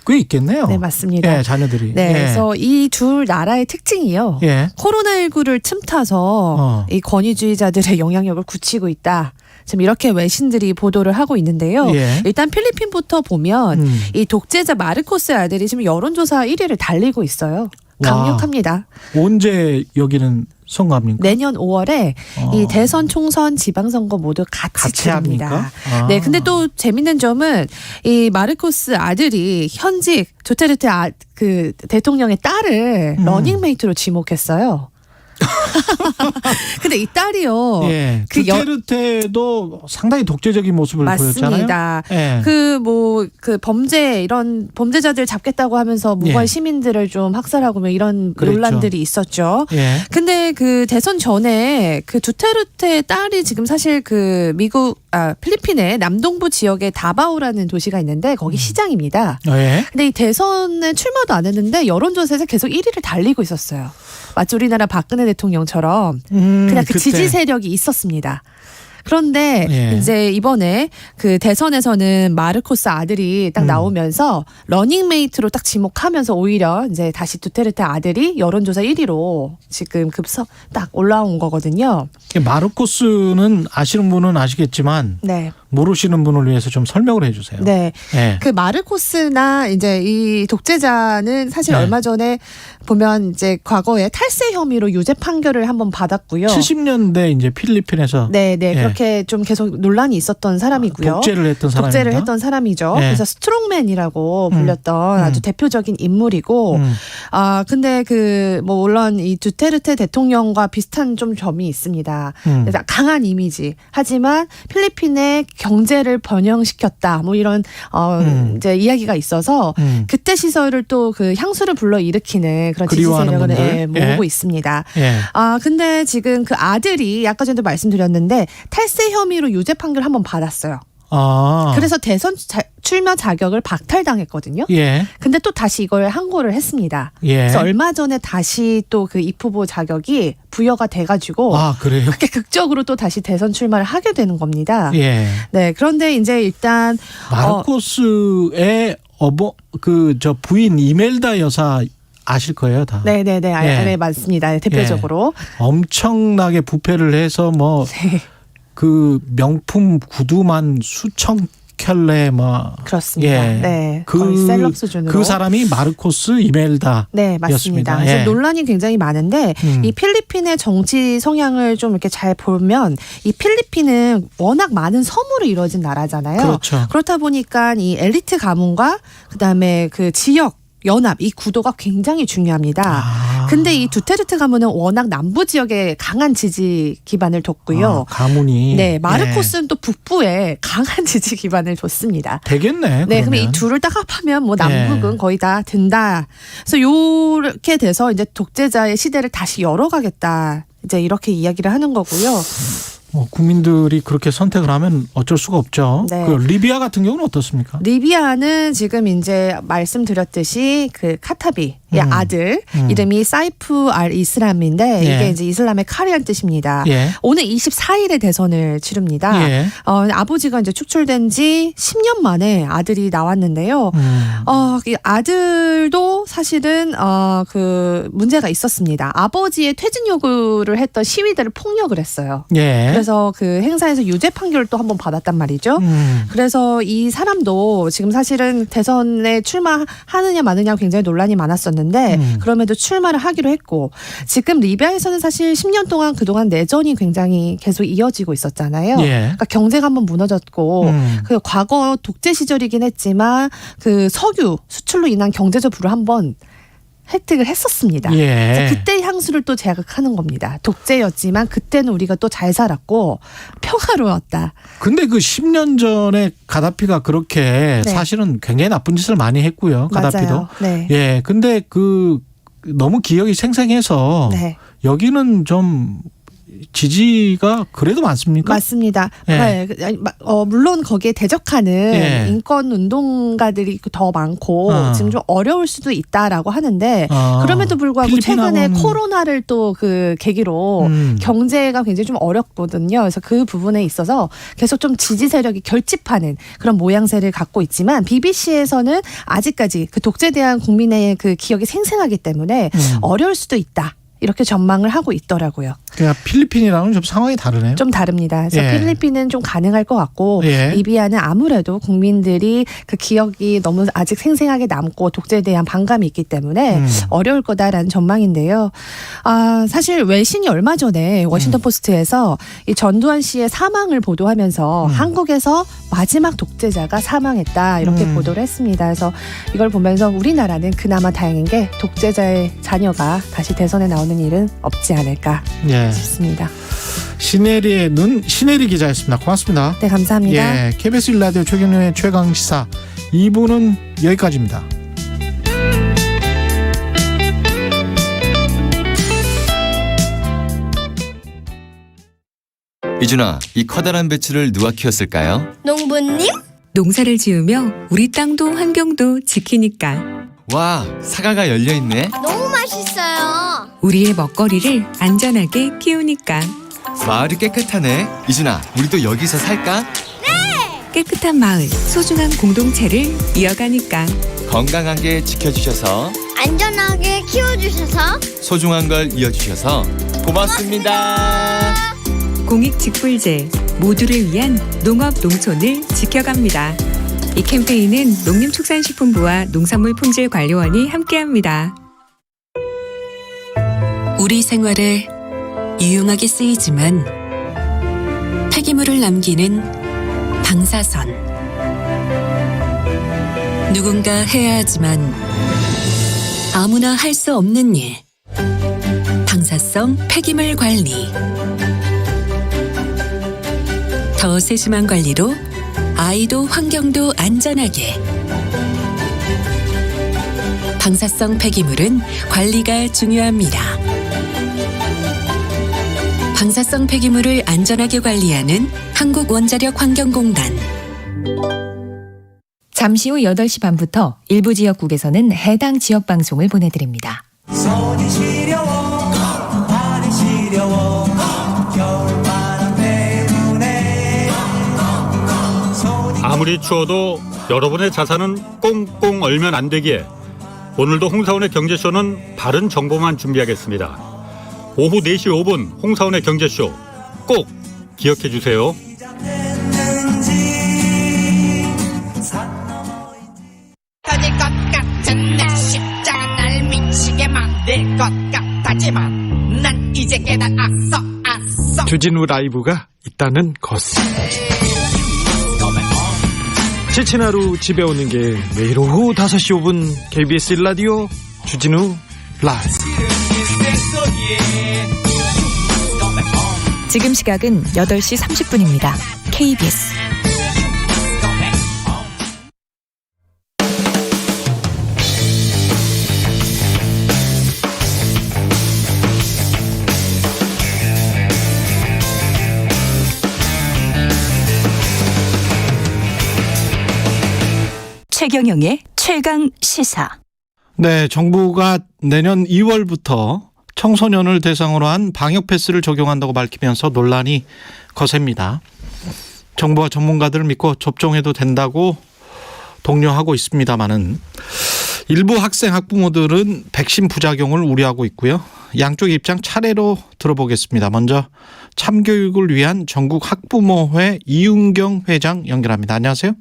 꽤 있겠네요. 네, 맞습니다. 예, 자녀들이. 네, 그래서 이 둘 나라의 특징이요. 코로나19를 틈타서 이 권위주의자들의 영향력을 굳히고 있다. 지금 이렇게 외신들이 보도를 하고 있는데요. 일단 필리핀부터 보면 이 독재자 마르코스의 아들이 지금 여론조사 1위를 달리고 있어요. 강력합니다. 언제 여기는 선거합니까? 내년 5월에 이 대선, 총선, 지방선거 모두 같이 치릅니다. 네, 근데 또 재밌는 점은 이 마르코스 아들이 현직 두테르테 그 대통령의 딸을 러닝메이트로 지목했어요. 근데 이 딸이요. 두테르테도 상당히 독재적인 모습을 보였잖아요. 맞습니다. 그 범죄 이런 범죄자들 잡겠다고 하면서 무고한 시민들을 좀 학살하고 뭐 이런 논란들이 있었죠. 근데 그 대선 전에 그 두테르테 딸이 지금 사실 그 필리핀의 남동부 지역의 다바오라는 도시가 있는데 거기 시장입니다. 근데 이 대선에 출마도 안 했는데 여론조사에서 계속 1위를 달리고 있었어요. 마치 우리나라 박근혜 대통령처럼 그냥 그 지지 세력이 있었습니다. 그런데 이제 이번에 그 대선에서는 마르코스 아들이 딱 나오면서 러닝메이트로 딱 지목하면서 오히려 이제 다시 두테르테 아들이 여론조사 1위로 지금 딱 올라온 거거든요. 마르코스는 아시는 분은 아시겠지만 모르시는 분을 위해서 좀 설명을 해주세요. 네. 그 마르코스나 이제 이 독재자는 사실 얼마 전에 보면 이제 과거에 탈세 혐의로 유죄 판결을 한번 받았고요. 70년대 이제 필리핀에서 그렇게 좀 계속 논란이 있었던 사람이고요. 독재를 했던 사람이죠. 그래서 스트롱맨이라고 불렸던 아주 대표적인 인물이고, 근데 물론 이 두테르테 대통령과 비슷한 좀 점이 있습니다. 그래서 강한 이미지. 하지만 필리핀의 경제를 번영시켰다. 뭐 이런 이제 이야기가 있어서 그때 시설을 또 그 향수를 불러 일으키는 그런 지지 세력을 모으고 있습니다. 근데 지금 그 아들이 아까 전에도 말씀드렸는데 탈세 혐의로 유죄 판결을 한번 받았어요. 그래서 대선 출마 자격을 박탈당했거든요. 예. 근데 또 다시 이걸 항고를 했습니다. 예. 그래서 얼마 전에 다시 또 그 입 후보 자격이 부여가 돼가지고 그래요? 그렇게 극적으로 또 다시 대선 출마를 하게 되는 겁니다. 예. 네. 그런데 이제 일단 마르코스의 저 부인 이멜다 여사 아실 거예요, 다. 네네네. 예. 맞습니다. 대표적으로. 엄청나게 부패를 해서 그 명품 구두만 수천 켤레 그렇습니다. 예. 네. 거의 셀럽 수준으로. 그 사람이 마르코스 이멜다. 네, 맞습니다. 예. 그래서 논란이 굉장히 많은데 이 필리핀의 정치 성향을 좀 이렇게 잘 보면 이 필리핀은 워낙 많은 섬으로 이루어진 나라잖아요. 그렇죠. 그렇다 보니까 이 엘리트 가문과 그다음에 그 지역 연합 이 구도가 굉장히 중요합니다. 근데 이 두테르테 가문은 워낙 남부 지역에 강한 지지 기반을 뒀고요. 가문이. 네, 마르코스는 또 북부에 강한 지지 기반을 뒀습니다. 되겠네. 네, 그러면 이 둘을 딱 합하면 남북은 거의 다 된다. 그래서 요렇게 돼서 이제 독재자의 시대를 다시 열어가겠다. 이제 이렇게 이야기를 하는 거고요. 국민들이 그렇게 선택을 하면 어쩔 수가 없죠. 네. 그 리비아 같은 경우는 어떻습니까? 리비아는 지금 이제 말씀드렸듯이 그 카타비의 아들 이름이 사이프 알 이슬람인데 이게 이제 이슬람의 칼이란 뜻입니다. 예. 오늘 24일에 대선을 치릅니다. 예. 아버지가 이제 축출된 지 10년 만에 아들이 나왔는데요. 이 아들도 사실은 그 문제가 있었습니다. 아버지의 퇴진 요구를 했던 시위대를 폭력을 했어요. 예. 그래서 그 행사에서 유죄 판결을 또 한 번 받았단 말이죠. 그래서 이 사람도 지금 사실은 대선에 출마하느냐 마느냐 굉장히 논란이 많았었는데 그럼에도 출마를 하기로 했고 지금 리비아에서는 사실 10년 동안 그동안 내전이 굉장히 계속 이어지고 있었잖아요. 예. 그러니까 경제가 한번 무너졌고 그 과거 독재 시절이긴 했지만 그 석유 수출로 인한 경제적 부를 한번 혜택을 했었습니다. 예. 그래서 그때 향수를 또 자극하는 겁니다. 독재였지만 그때는 우리가 또 잘 살았고 평화로웠다. 근데 그 10년 전에 가다피가 그렇게 네. 사실은 굉장히 나쁜 짓을 많이 했고요. 가다피도. 맞아요. 네. 예. 근데 그 너무 기억이 생생해서 네. 여기는 좀 지지가 그래도 많습니까? 맞습니다. 예. 네. 물론 거기에 대적하는 예. 인권 운동가들이 더 많고 지금 좀 어려울 수도 있다라고 하는데 그럼에도 불구하고 최근에 코로나를 또 그 계기로 경제가 굉장히 좀 어렵거든요. 그래서 그 부분에 있어서 계속 좀 지지 세력이 결집하는 그런 모양새를 갖고 있지만 BBC에서는 아직까지 그 독재에 대한 국민의 그 기억이 생생하기 때문에 어려울 수도 있다. 이렇게 전망을 하고 있더라고요. 그러니까 필리핀이랑은 좀 상황이 다르네요. 좀 다릅니다. 그래서 예. 필리핀은 좀 가능할 것 같고 예. 리비아는 아무래도 국민들이 그 기억이 너무 아직 생생하게 남고 독재에 대한 반감이 있기 때문에 어려울 거다라는 전망인데요. 사실 외신이 얼마 전에 워싱턴 포스트에서 이 전두환 씨의 사망을 보도하면서 한국에서 마지막 독재자가 사망했다 이렇게 보도를 했습니다. 그래서 이걸 보면서 우리나라는 그나마 다행인 게 독재자의 자녀가 다시 대선에 나오는 일은 없지 않을까 싶습니다. 신혜리의 눈, 신혜리 기자였습니다. 고맙습니다. 네, 감사합니다. 예, KBS 1라디오 최경영의 최강시사 2부는 여기까지입니다. 이준아, 이 커다란 배추를 누가 키웠을까요? 농부님? 농사를 지으며 우리 땅도 환경도 지키니까. 와, 사과가 열려있네. 너무 맛있어요. 우리의 먹거리를 안전하게 키우니까. 마을이 깨끗하네. 이준아, 우리도 여기서 살까? 네! 깨끗한 마을, 소중한 공동체를 이어가니까. 건강하게 지켜주셔서, 안전하게 키워주셔서, 소중한 걸 이어주셔서 고맙습니다. 공익직불제, 모두를 위한 농업 농촌을 지켜갑니다. 이 캠페인은 농림축산식품부와 농산물품질관리원이 함께합니다. 우리 생활에 유용하게 쓰이지만 폐기물을 남기는 방사선. 누군가 해야 하지만 아무나 할 수 없는 일. 방사성 폐기물 관리. 더 세심한 관리로 아이도 환경도 안전하게. 방사성 폐기물은 관리가 중요합니다. 방사성 폐기물을 안전하게 관리하는 한국원자력환경공단. 잠시 후 8시 반부터 일부 지역국에서는 해당 지역 방송을 보내드립니다. 손이 시려워 발이 시려워 겨울바람 때문에 아무리 추워도 여러분의 자산은 꽁꽁 얼면 안 되기에 오늘도 홍사원의 경제쇼는 바른 정보만 준비하겠습니다. 오후 4시 5분 홍사원의 경제쇼 꼭 기억해 주세요. 터질 것 같은 내 십자가 날 미치게 만들 것 같았지만 난 이제 깨달았어. 주진우 라이브가 있다는 것을. 지친 하루 집에 오는 게 매일 오후 5시 5분 KBS 1라디오 주진우 라이브. 지금 시각은 8시 30분입니다. KBS 최경영의 최강 시사. 네, 정부가 내년 2월부터 청소년을 대상으로 한 방역 패스를 적용한다고 밝히면서 논란이 거셉니다. 정부와 전문가들을 믿고 접종해도 된다고 독려하고 있습니다마는 일부 학생 학부모들은 백신 부작용을 우려하고 있고요. 양쪽 입장 차례로 들어보겠습니다. 먼저 참교육을 위한 전국 학부모회 이윤경 회장 연결합니다. 안녕하세요.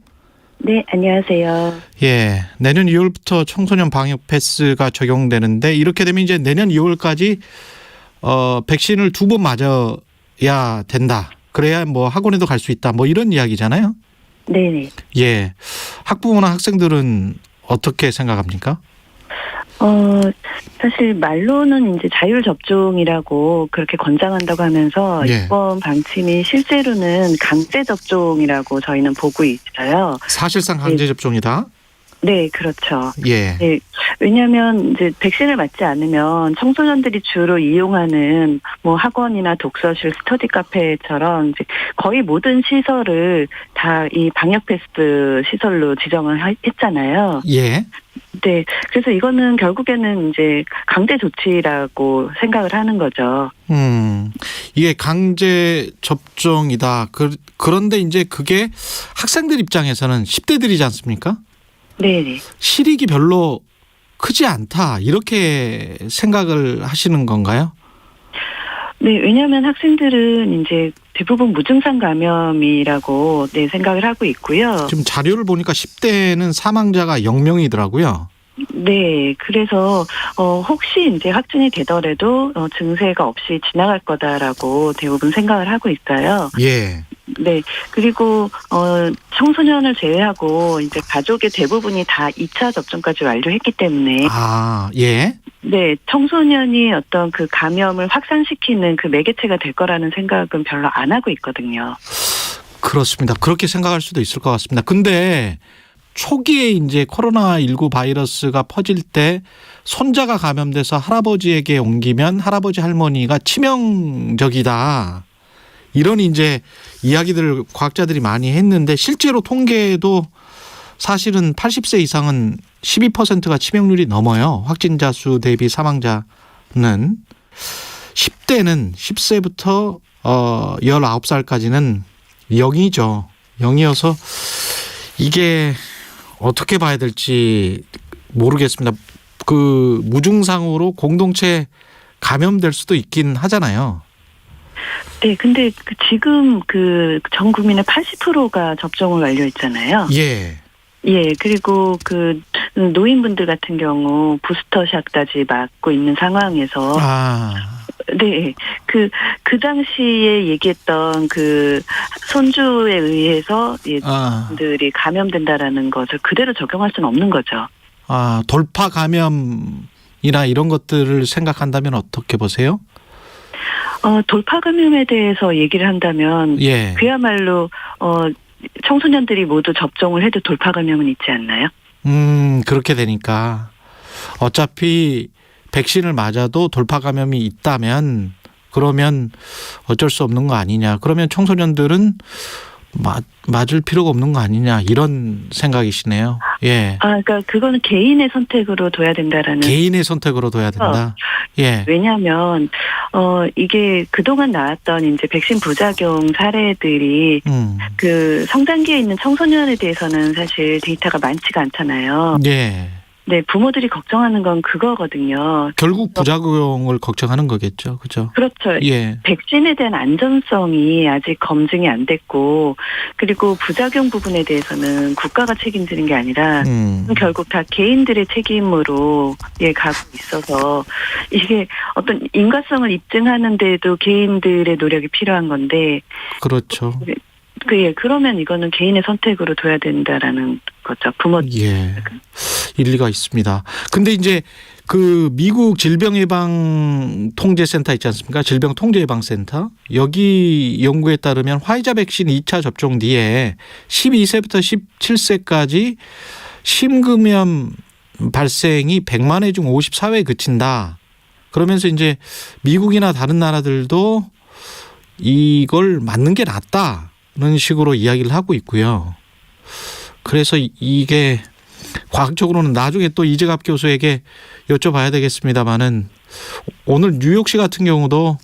네, 안녕하세요. 예, 내년 2월부터 청소년 방역 패스가 적용되는데 이렇게 되면 이제 내년 2월까지 백신을 2번 맞아야 된다. 그래야 뭐 학원에도 갈 수 있다. 뭐 이런 이야기잖아요. 네. 예, 학부모나 학생들은 어떻게 생각합니까? 사실 말로는 이제 자율 접종이라고 그렇게 권장한다고 하면서 예. 이번 방침이 실제로는 강제 접종이라고 저희는 보고 있어요. 사실상 강제 접종이다. 네, 그렇죠. 예. 네, 왜냐하면 이제 백신을 맞지 않으면 청소년들이 주로 이용하는 뭐 학원이나 독서실, 스터디 카페처럼 이제 거의 모든 시설을 다 이 방역 패스 시설로 지정을 했잖아요. 예. 네, 그래서 이거는 결국에는 이제 강제 조치라고 생각을 하는 거죠. 이게 강제 접종이다. 그런데 이제 그게 학생들 입장에서는 10대들이지 않습니까? 네. 실익이 별로 크지 않다. 이렇게 생각을 하시는 건가요? 네, 왜냐하면 학생들은 이제 대부분 무증상 감염이라고 생각을 하고 있고요. 지금 자료를 보니까 10대는 사망자가 0명이더라고요. 네, 그래서 혹시 이제 확진이 되더라도 증세가 없이 지나갈 거다라고 대부분 생각을 하고 있어요. 예. 네, 그리고 청소년을 제외하고 이제 가족의 대부분이 다 2차 접종까지 완료했기 때문에 예. 네, 청소년이 어떤 그 감염을 확산시키는 그 매개체가 될 거라는 생각은 별로 안 하고 있거든요. 그렇습니다. 그렇게 생각할 수도 있을 것 같습니다. 근데 초기에 이제 코로나19 바이러스가 퍼질 때 손자가 감염돼서 할아버지에게 옮기면 할아버지 할머니가 치명적이다. 이런 이제 이야기들을 과학자들이 많이 했는데 실제로 통계에도 사실은 80세 이상은 12%가 치명률이 넘어요. 확진자 수 대비 사망자는 10대는 10세부터 19살까지는 0이죠. 0이어서 이게 어떻게 봐야 될지 모르겠습니다. 그 무증상으로 공동체 감염될 수도 있긴 하잖아요. 네, 근데 지금 전 국민의 80%가 접종을 완료했잖아요. 예. 예, 그리고 노인분들 같은 경우 부스터샷까지 맞고 있는 상황에서. 네, 그 당시에 얘기했던 손주에 의해서 분들이 감염된다라는 것을 그대로 적용할 수는 없는 거죠. 돌파 감염이나 이런 것들을 생각한다면 어떻게 보세요? 돌파 감염에 대해서 얘기를 한다면 예. 그야말로 청소년들이 모두 접종을 해도 돌파 감염은 있지 않나요? 그렇게 되니까 어차피 백신을 맞아도 돌파 감염이 있다면 그러면 어쩔 수 없는 거 아니냐. 그러면 청소년들은 맞을 필요가 없는 거 아니냐 이런 생각이시네요. 예. 그러니까 그거는 개인의 선택으로 둬야 된다라는. 개인의 선택으로 둬야 된다. 예. 왜냐하면 이게 그동안 나왔던 이제 백신 부작용 사례들이 그 성장기에 있는 청소년에 대해서는 사실 데이터가 많지가 않잖아요. 예. 네, 부모들이 걱정하는 건 그거거든요. 결국 부작용을 걱정하는 거겠죠, 그죠? 그렇죠. 예. 백신에 대한 안전성이 아직 검증이 안 됐고, 그리고 부작용 부분에 대해서는 국가가 책임지는 게 아니라 결국 다 개인들의 책임으로 가고 있어서 이게 어떤 인과성을 입증하는데도 개인들의 노력이 필요한 건데. 그렇죠. 그러면 이거는 개인의 선택으로 둬야 된다라는 거죠. 부모. 예. 일리가 있습니다. 근데 이제 그 미국 질병예방통제센터 있지 않습니까? 질병통제예방센터. 여기 연구에 따르면 화이자 백신 2차 접종 뒤에 12세부터 17세까지 심금염 발생이 100만 회 중 54회에 그친다. 그러면서 이제 미국이나 다른 나라들도 이걸 맞는 게 낫다는 식으로 이야기를 하고 있고요. 그래서 이게 과학적으로는 나중에 또 이재갑 교수에게 여쭤봐야 되겠습니다만은 오늘 뉴욕시 같은 경우도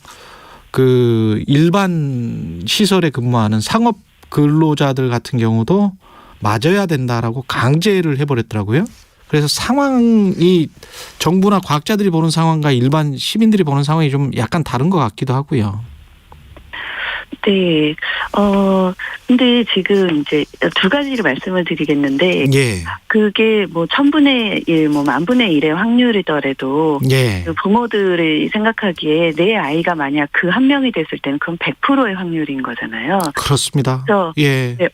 그 일반 시설에 근무하는 상업 근로자들 같은 경우도 맞아야 된다라고 강제를 해버렸더라고요. 그래서 상황이 정부나 과학자들이 보는 상황과 일반 시민들이 보는 상황이 좀 약간 다른 것 같기도 하고요. 네. 근데 지금 이제 두 가지를 말씀을 드리겠는데. 예. 그게 뭐 1000분의 1, 뭐 10,000분의 1의 확률이더라도. 예. 그 부모들이 생각하기에 내 아이가 만약 그 한 명이 됐을 때는 그건 100%의 확률인 거잖아요. 그렇습니다. 그래서 예. 네.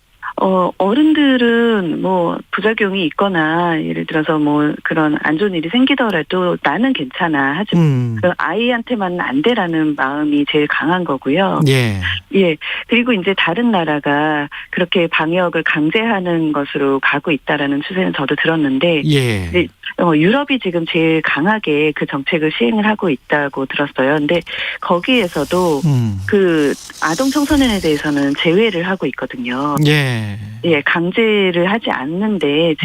어른들은 뭐 부작용이 있거나 예를 들어서 뭐 그런 안 좋은 일이 생기더라도 나는 괜찮아. 하지만 그 아이한테만은 안 돼라는 마음이 제일 강한 거고요. 예. 예. 그리고 이제 다른 나라가 그렇게 방역을 강제하는 것으로 가고 있다라는 추세는 저도 들었는데. 예. 네, 유럽이 지금 제일 강하게 그 정책을 시행을 하고 있다고 들었어요. 근데 거기에서도 그 아동 청소년에 대해서는 제외를 하고 있거든요. 예. 예, 강제를 하지 않는데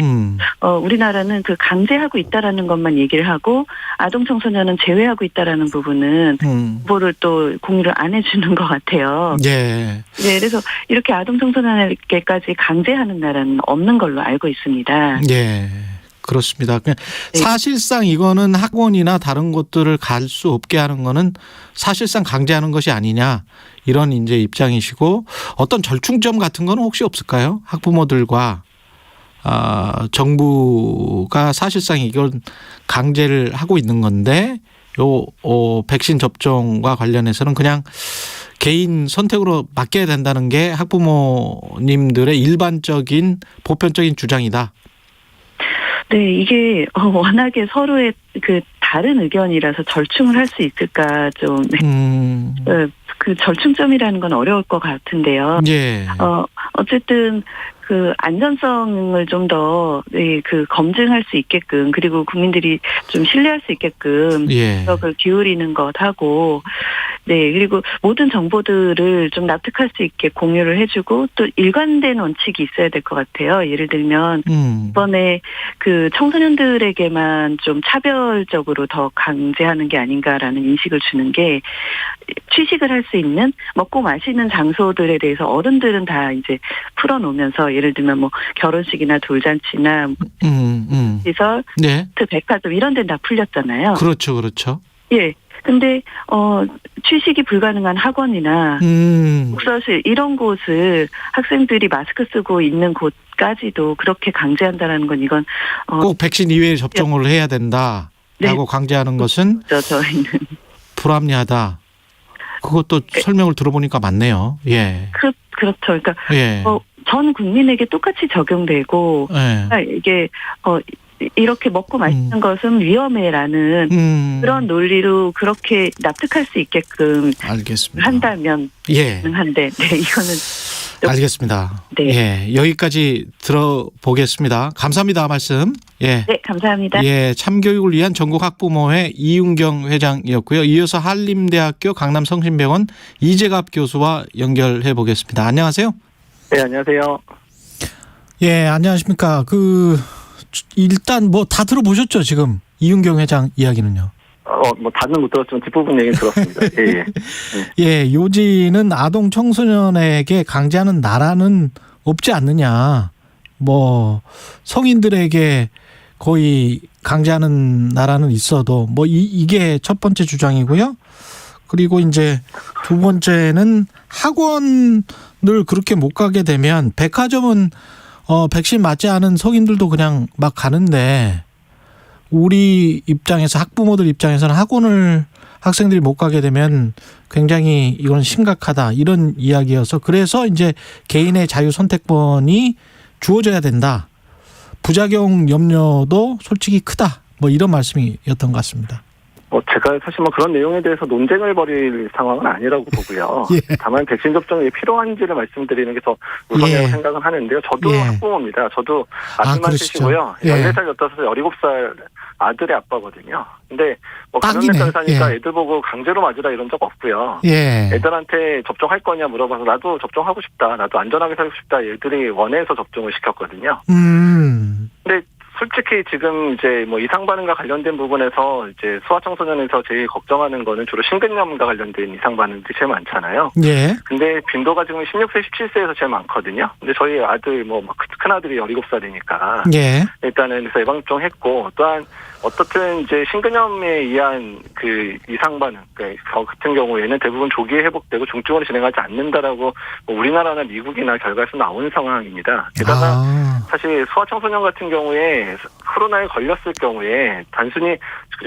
우리나라는 그 강제하고 있다라는 것만 얘기를 하고 아동 청소년은 제외하고 있다라는 부분은 정보를 또 공유를 안 해주는 것 같아요. 예. 네, 그래서 이렇게 아동 청소년에게까지 강제하는 나라는 없는 걸로 알고 있습니다. 예. 그렇습니다. 사실상 이거는 학원이나 다른 곳들을 갈 수 없게 하는 거는 사실상 강제하는 것이 아니냐 이런 이제 입장이시고 어떤 절충점 같은 거는 혹시 없을까요? 학부모들과 정부가 사실상 이건 강제를 하고 있는 건데 백신 접종과 관련해서는 그냥 개인 선택으로 맡겨야 된다는 게 학부모님들의 일반적인 보편적인 주장이다. 네, 이게 워낙에 서로의 그 다른 의견이라서 절충을 할 수 있을까 좀 그 절충점이라는 건 어려울 것 같은데요. 예. 어쨌든 그 안전성을 좀 더 그 검증할 수 있게끔 그리고 국민들이 좀 신뢰할 수 있게끔 노력을 기울이는 것하고 네 그리고 모든 정보들을 좀 납득할 수 있게 공유를 해주고 또 일관된 원칙이 있어야 될 것 같아요. 예를 들면 이번에 그 청소년들에게만 좀 차별적으로 더 강제하는 게 아닌가라는 인식을 주는 게 취식을 할 수 있는 먹고 마시는 장소들에 대해서 어른들은 다 이제 풀어놓으면서 예를 들면 뭐 결혼식이나 돌잔치나 시설, 네. 백화점 이런 데는 다 풀렸잖아요. 그렇죠, 그렇죠. 예. 근데 취식이 불가능한 학원이나 독서실 이런 곳을 학생들이 마스크 쓰고 있는 곳까지도 그렇게 강제한다라는 건 이건 꼭 백신 이외에 접종을 해야 된다라고 강제하는 것은 저희는 불합리하다. 그것도 설명을 들어보니까 맞네요. 예. 그렇죠. 그러니까 예. 전 국민에게 똑같이 적용되고 이게 이렇게 먹고 마시는 것은 위험해라는 그런 논리로 그렇게 납득할 수 있게끔 알겠습니다. 한다면 가능한데 이거는 알겠습니다. 네. 예, 여기까지 들어보겠습니다. 감사합니다. 말씀. 예. 네, 감사합니다. 예, 참교육을 위한 전국학부모회 이윤경 회장이었고요. 이어서 한림대학교 강남성심병원 이재갑 교수와 연결해 보겠습니다. 안녕하세요. 네, 안녕하세요. 예, 안녕하십니까. 일단 뭐 다 들어보셨죠, 지금? 이윤경 회장 이야기는요. 뭐 다는 못 들었지만 뒷부분 얘기는 들었습니다. 예. 예, 요지는 아동 청소년에게 강제하는 나라는 없지 않느냐. 뭐 성인들에게 거의 강제하는 나라는 있어도 뭐 이게 첫 번째 주장이고요. 그리고 이제 두 번째는 학원을 그렇게 못 가게 되면 백화점은 백신 맞지 않은 성인들도 그냥 막 가는데 우리 입장에서 학부모들 입장에서는 학생들이 못 가게 되면 굉장히 이건 심각하다 이런 이야기여서 그래서 이제 개인의 자유 선택권이 주어져야 된다. 부작용 염려도 솔직히 크다. 뭐 이런 말씀이었던 것 같습니다. 제가 사실 뭐 그런 내용에 대해서 논쟁을 벌일 상황은 아니라고 보고요. 예. 다만 백신 접종이 필요한지를 말씀드리는 게 더 우선이라고 생각은 하는데요. 저도 학부모입니다. 저도 아들만 셋이고요. 14살, 15살, 17살 아들의 아빠거든요. 근데 뭐 감염됐다고 하니까 애들 보고 강제로 맞으라 이런 적 없고요. 애들한테 접종할 거냐 물어봐서 나도 접종하고 싶다. 나도 안전하게 살고 싶다. 애들이 원해서 접종을 시켰거든요. 근데 솔직히 지금 이제 뭐 이상 반응과 관련된 부분에서 이제 소아청소년에서 제일 걱정하는 거는 주로 심근염과 관련된 이상 반응들이 제일 많잖아요. 예. 근데 빈도가 지금 16세, 17세에서 제일 많거든요. 근데 저희 아들 큰 아들이 17살이니까 일단은 그래서 예방접종했고 또한 어떻든 이제 심근염에 의한 그 이상 반응 같은 경우에는 대부분 조기에 회복되고 중증으로 진행하지 않는다라고 우리나라나 미국이나 결과에서 나온 상황입니다. 게다가 사실 소아청소년 같은 경우에 코로나에 걸렸을 경우에 단순히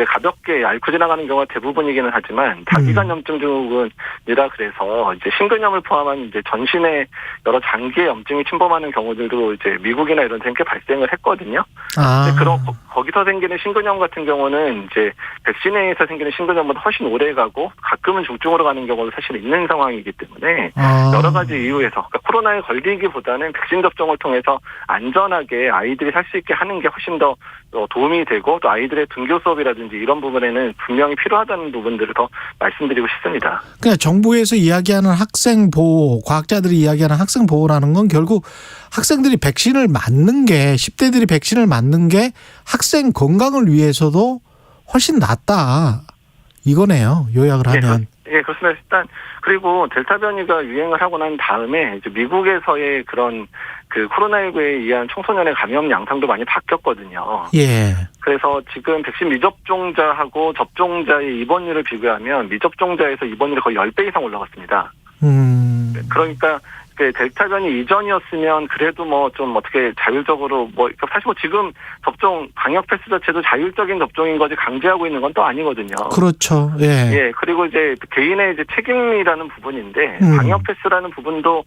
가볍게 앓고 지나가는 경우가 대부분이기는 하지만 다기관염증 증후군이라 그래서 이제 심근염을 포함한 이제 전신의 여러 장기의 염증이 침범하는 경우들도 이제 미국이나 이런 데 꽤 발생을 했거든요. 그럼 거기서 생기는 심근염 같은 경우는 이제 백신에 의해서 생기는 심근염보다 훨씬 오래 가고 가끔은 중증으로 가는 경우도 사실 있는 상황이기 때문에 여러 가지 이유에서 그러니까 코로나에 걸리기보다는 백신 접종을 통해서 안전하게 아이들이 살 수 있게 하는 게 훨씬 더 도움이 되고 또 아이들의 등교 수업이라든지 이런 부분에는 분명히 필요하다는 부분들을 더 말씀드리고 싶습니다. 그러니까 정부에서 이야기하는 학생 보호, 과학자들이 이야기하는 학생 보호라는 건 결국 학생들이 백신을 맞는 게 10대들이 백신을 맞는 게 학생 건강을 위해서도 훨씬 낫다. 이거네요. 요약을 하면. 예, 그렇습니다. 일단 그리고 델타 변이가 유행을 하고 난 다음에 이제 미국에서의 그런 그 코로나19에 의한 청소년의 감염 양상도 많이 바뀌었거든요. 예. 그래서 지금 백신 미접종자하고 접종자의 입원율을 비교하면 미접종자에서 입원율이 거의 10배 이상 올라갔습니다. 그러니까 델타 변이 이전이었으면 그래도 뭐 좀 어떻게 자율적으로 사실 지금 접종 방역 패스 자체도 자율적인 접종인 거지 강제하고 있는 건 또 아니거든요. 그렇죠. 예. 예. 그리고 이제 개인의 이제 책임이라는 부분인데 방역 패스라는 부분도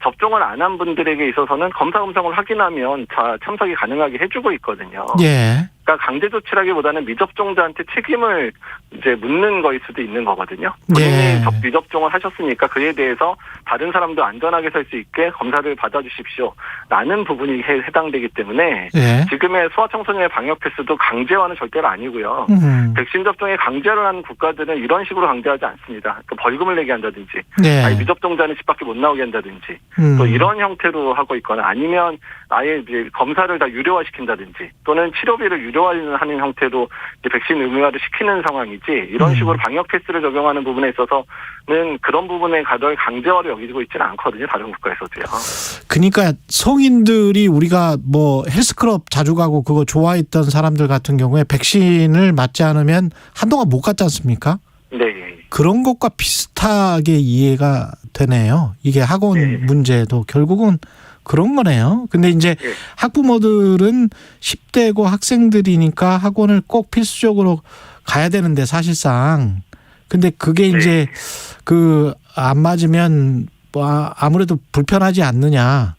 접종을 안 한 분들에게 있어서는 검사 음성을 확인하면 참석이 가능하게 해주고 있거든요. 예. 그러니까 강제 조치라기보다는 미접종자한테 책임을 이제 묻는 거일 수도 있는 거거든요. 본인이 미접종을 하셨으니까 그에 대해서 다른 사람도 안전하게 살 수 있게 검사를 받아주십시오. 라는 부분이 해당되기 때문에 지금의 소아청소년의 방역 패스도 강제화는 절대로 아니고요. 백신 접종에 강제를 하는 국가들은 이런 식으로 강제하지 않습니다. 그러니까 벌금을 내게 한다든지 아니 미접종자는 집 밖에 못 나오게 한다든지 또 이런 형태로 하고 있거나 아니면 아예 이제 검사를 다 유료화시킨다든지 또는 치료비를 유료화하는 형태로 이제 백신 의무화를 시키는 상황이지 이런 식으로 방역 패스를 적용하는 부분에 있어서는 그런 부분에 가덜 강제화를 여기고 있지는 않거든요. 다른 국가에서도요. 그러니까 성인들이 우리가 뭐 헬스클럽 자주 가고 그거 좋아했던 사람들 같은 경우에 백신을 맞지 않으면 한동안 못 갔지 않습니까? 네. 그런 것과 비슷하게 이해가 되네요. 이게 학원 문제도 결국은 그런 거네요. 근데 이제 학부모들은 10대고 학생들이니까 학원을 꼭 필수적으로 가야 되는데 사실상. 근데 그게 이제 안 맞으면 뭐 아무래도 불편하지 않느냐.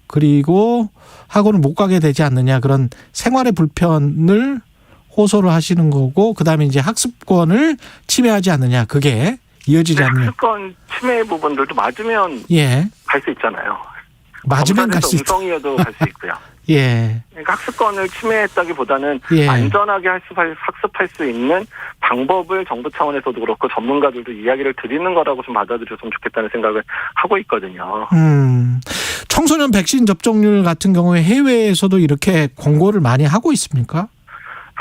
그리고 학원을 못 가게 되지 않느냐. 그런 생활의 불편을 호소를 하시는 거고 그다음에 이제 학습권을 침해하지 않느냐. 그게 이어지지 않느냐. 학습권 침해 부분들도 맞으면 갈 수 있잖아요. 맞으면 갈 수 있다. 음성이어도 갈 수 있고요. 예. 그러니까 학습권을 침해했다기보다는 안전하게 학습할 수 있는 방법을 정부 차원에서도 그렇고 전문가들도 이야기를 드리는 거라고 좀 받아들였으면 좋겠다는 생각을 하고 있거든요. 청소년 백신 접종률 같은 경우에 해외에서도 이렇게 권고를 많이 하고 있습니까?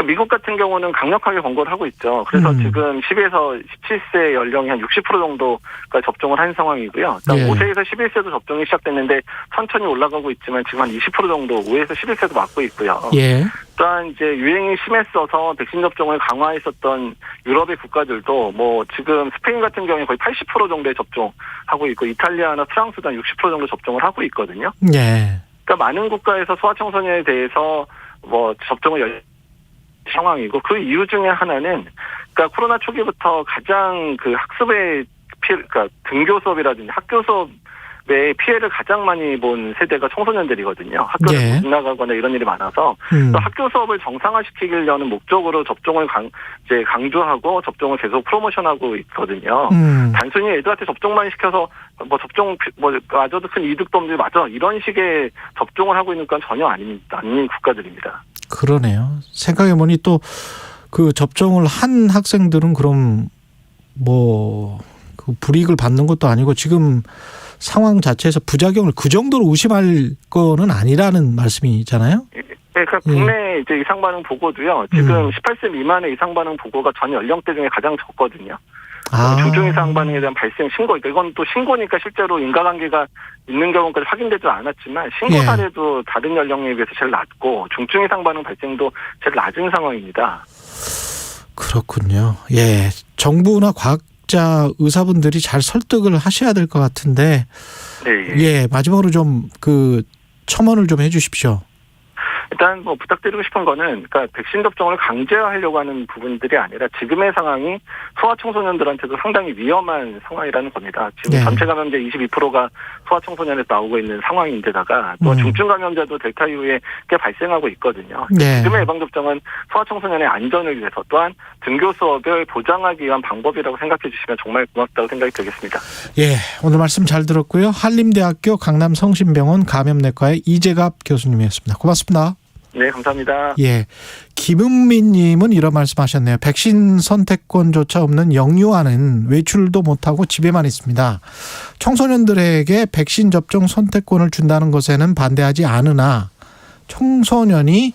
미국 같은 경우는 강력하게 권고를 하고 있죠. 그래서 지금 10에서 17세 연령이 한 60% 정도가 접종을 한 상황이고요. 예. 5세에서 11세도 접종이 시작됐는데 천천히 올라가고 있지만 지금 한 20% 정도 5에서 11세도 맞고 있고요. 예. 또한 이제 유행이 심했어서 백신 접종을 강화했었던 유럽의 국가들도 뭐 지금 스페인 같은 경우에 거의 80% 정도의 접종하고 있고 이탈리아나 프랑스도 한 60% 정도 접종을 하고 있거든요. 예. 그러니까 많은 국가에서 소아청소년에 대해서 뭐 접종을 상황이고 그 이유 중에 하나는 그러니까 코로나 초기부터 가장 그 학습의 피해, 그러니까 등교 수업이라든지 학교 수업의 피해를 가장 많이 본 세대가 청소년들이거든요. 학교를 못 나가거나 이런 일이 많아서 또 학교 수업을 정상화시키려는 목적으로 접종을 이제 강조하고 접종을 계속 프로모션하고 있거든요. 단순히 애들한테 접종만 시켜서 뭐 접종 마저도 큰 이득도 없는데 맞아 이런 식의 접종을 하고 있는 건 전혀 아닌 국가들입니다. 그러네요. 생각해보니 또 그 접종을 한 학생들은 그럼 뭐 그 불이익을 받는 것도 아니고 지금 상황 자체에서 부작용을 그 정도로 의심할 거는 아니라는 말씀이잖아요. 네, 그러니까 국내 이제 이상 반응 보고도요. 지금 18세 미만의 이상 반응 보고가 전 연령대 중에 가장 적거든요. 중증 이상 반응에 대한 발생 신고, 이건 또 신고니까 실제로 인과관계가 있는 경우까지 확인되지 않았지만 신고 사례도 다른 연령에 비해서 제일 낮고 중증 이상 반응 발생도 제일 낮은 상황입니다. 그렇군요. 예, 정부나 과학자 의사분들이 잘 설득을 하셔야 될 것 같은데, 네. 예, 마지막으로 좀 그 첨언을 좀 해주십시오. 일단 뭐 부탁드리고 싶은 거는 그러니까 백신 접종을 강제화하려고 하는 부분들이 아니라 지금의 상황이 소아청소년들한테도 상당히 위험한 상황이라는 겁니다. 지금 전체 감염자 22%가 소아청소년에 나오고 있는 상황인데다가 또 중증 감염자도 델타 이후에 꽤 발생하고 있거든요. 지금의 예방접종은 소아청소년의 안전을 위해서 또한 등교 수업을 보장하기 위한 방법이라고 생각해 주시면 정말 고맙다고 생각이 들겠습니다. 예, 오늘 말씀 잘 들었고요. 한림대학교 강남성심병원 감염내과의 이재갑 교수님이었습니다. 고맙습니다. 네, 감사합니다. 예, 김은민 님은 이런 말씀하셨네요. 백신 선택권조차 없는 영유아는 외출도 못하고 집에만 있습니다. 청소년들에게 백신 접종 선택권을 준다는 것에는 반대하지 않으나 청소년이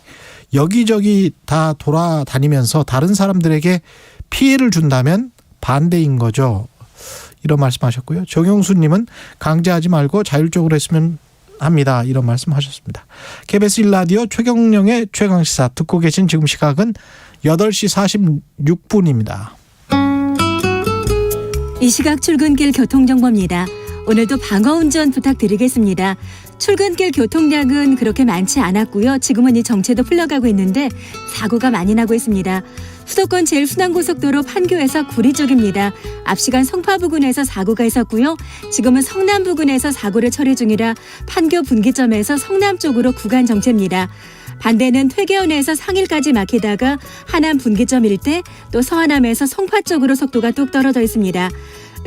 여기저기 다 돌아다니면서 다른 사람들에게 피해를 준다면 반대인 거죠. 이런 말씀하셨고요. 정용수 님은 강제하지 말고 자율적으로 했으면 합니다. 이런 말씀하셨습니다. KBS 1라디오 최경영의 최강시사 듣고 계신 지금 시각은 8시 46분입니다. 이 시각 출근길 교통정보입니다. 오늘도 방어운전 부탁드리겠습니다. 출근길 교통량은 그렇게 많지 않았고요. 지금은 이 정체도 풀려가고 있는데 사고가 많이 나고 있습니다. 수도권 제1순환고속도로 판교에서 구리 쪽입니다. 앞 시간 성파 부근에서 사고가 있었고요. 지금은 성남 부근에서 사고를 처리 중이라 판교 분기점에서 성남 쪽으로 구간 정체입니다. 반대는 퇴계원에서 상일까지 막히다가 하남 분기점 일대 또 서하남에서 성파 쪽으로 속도가 뚝 떨어져 있습니다.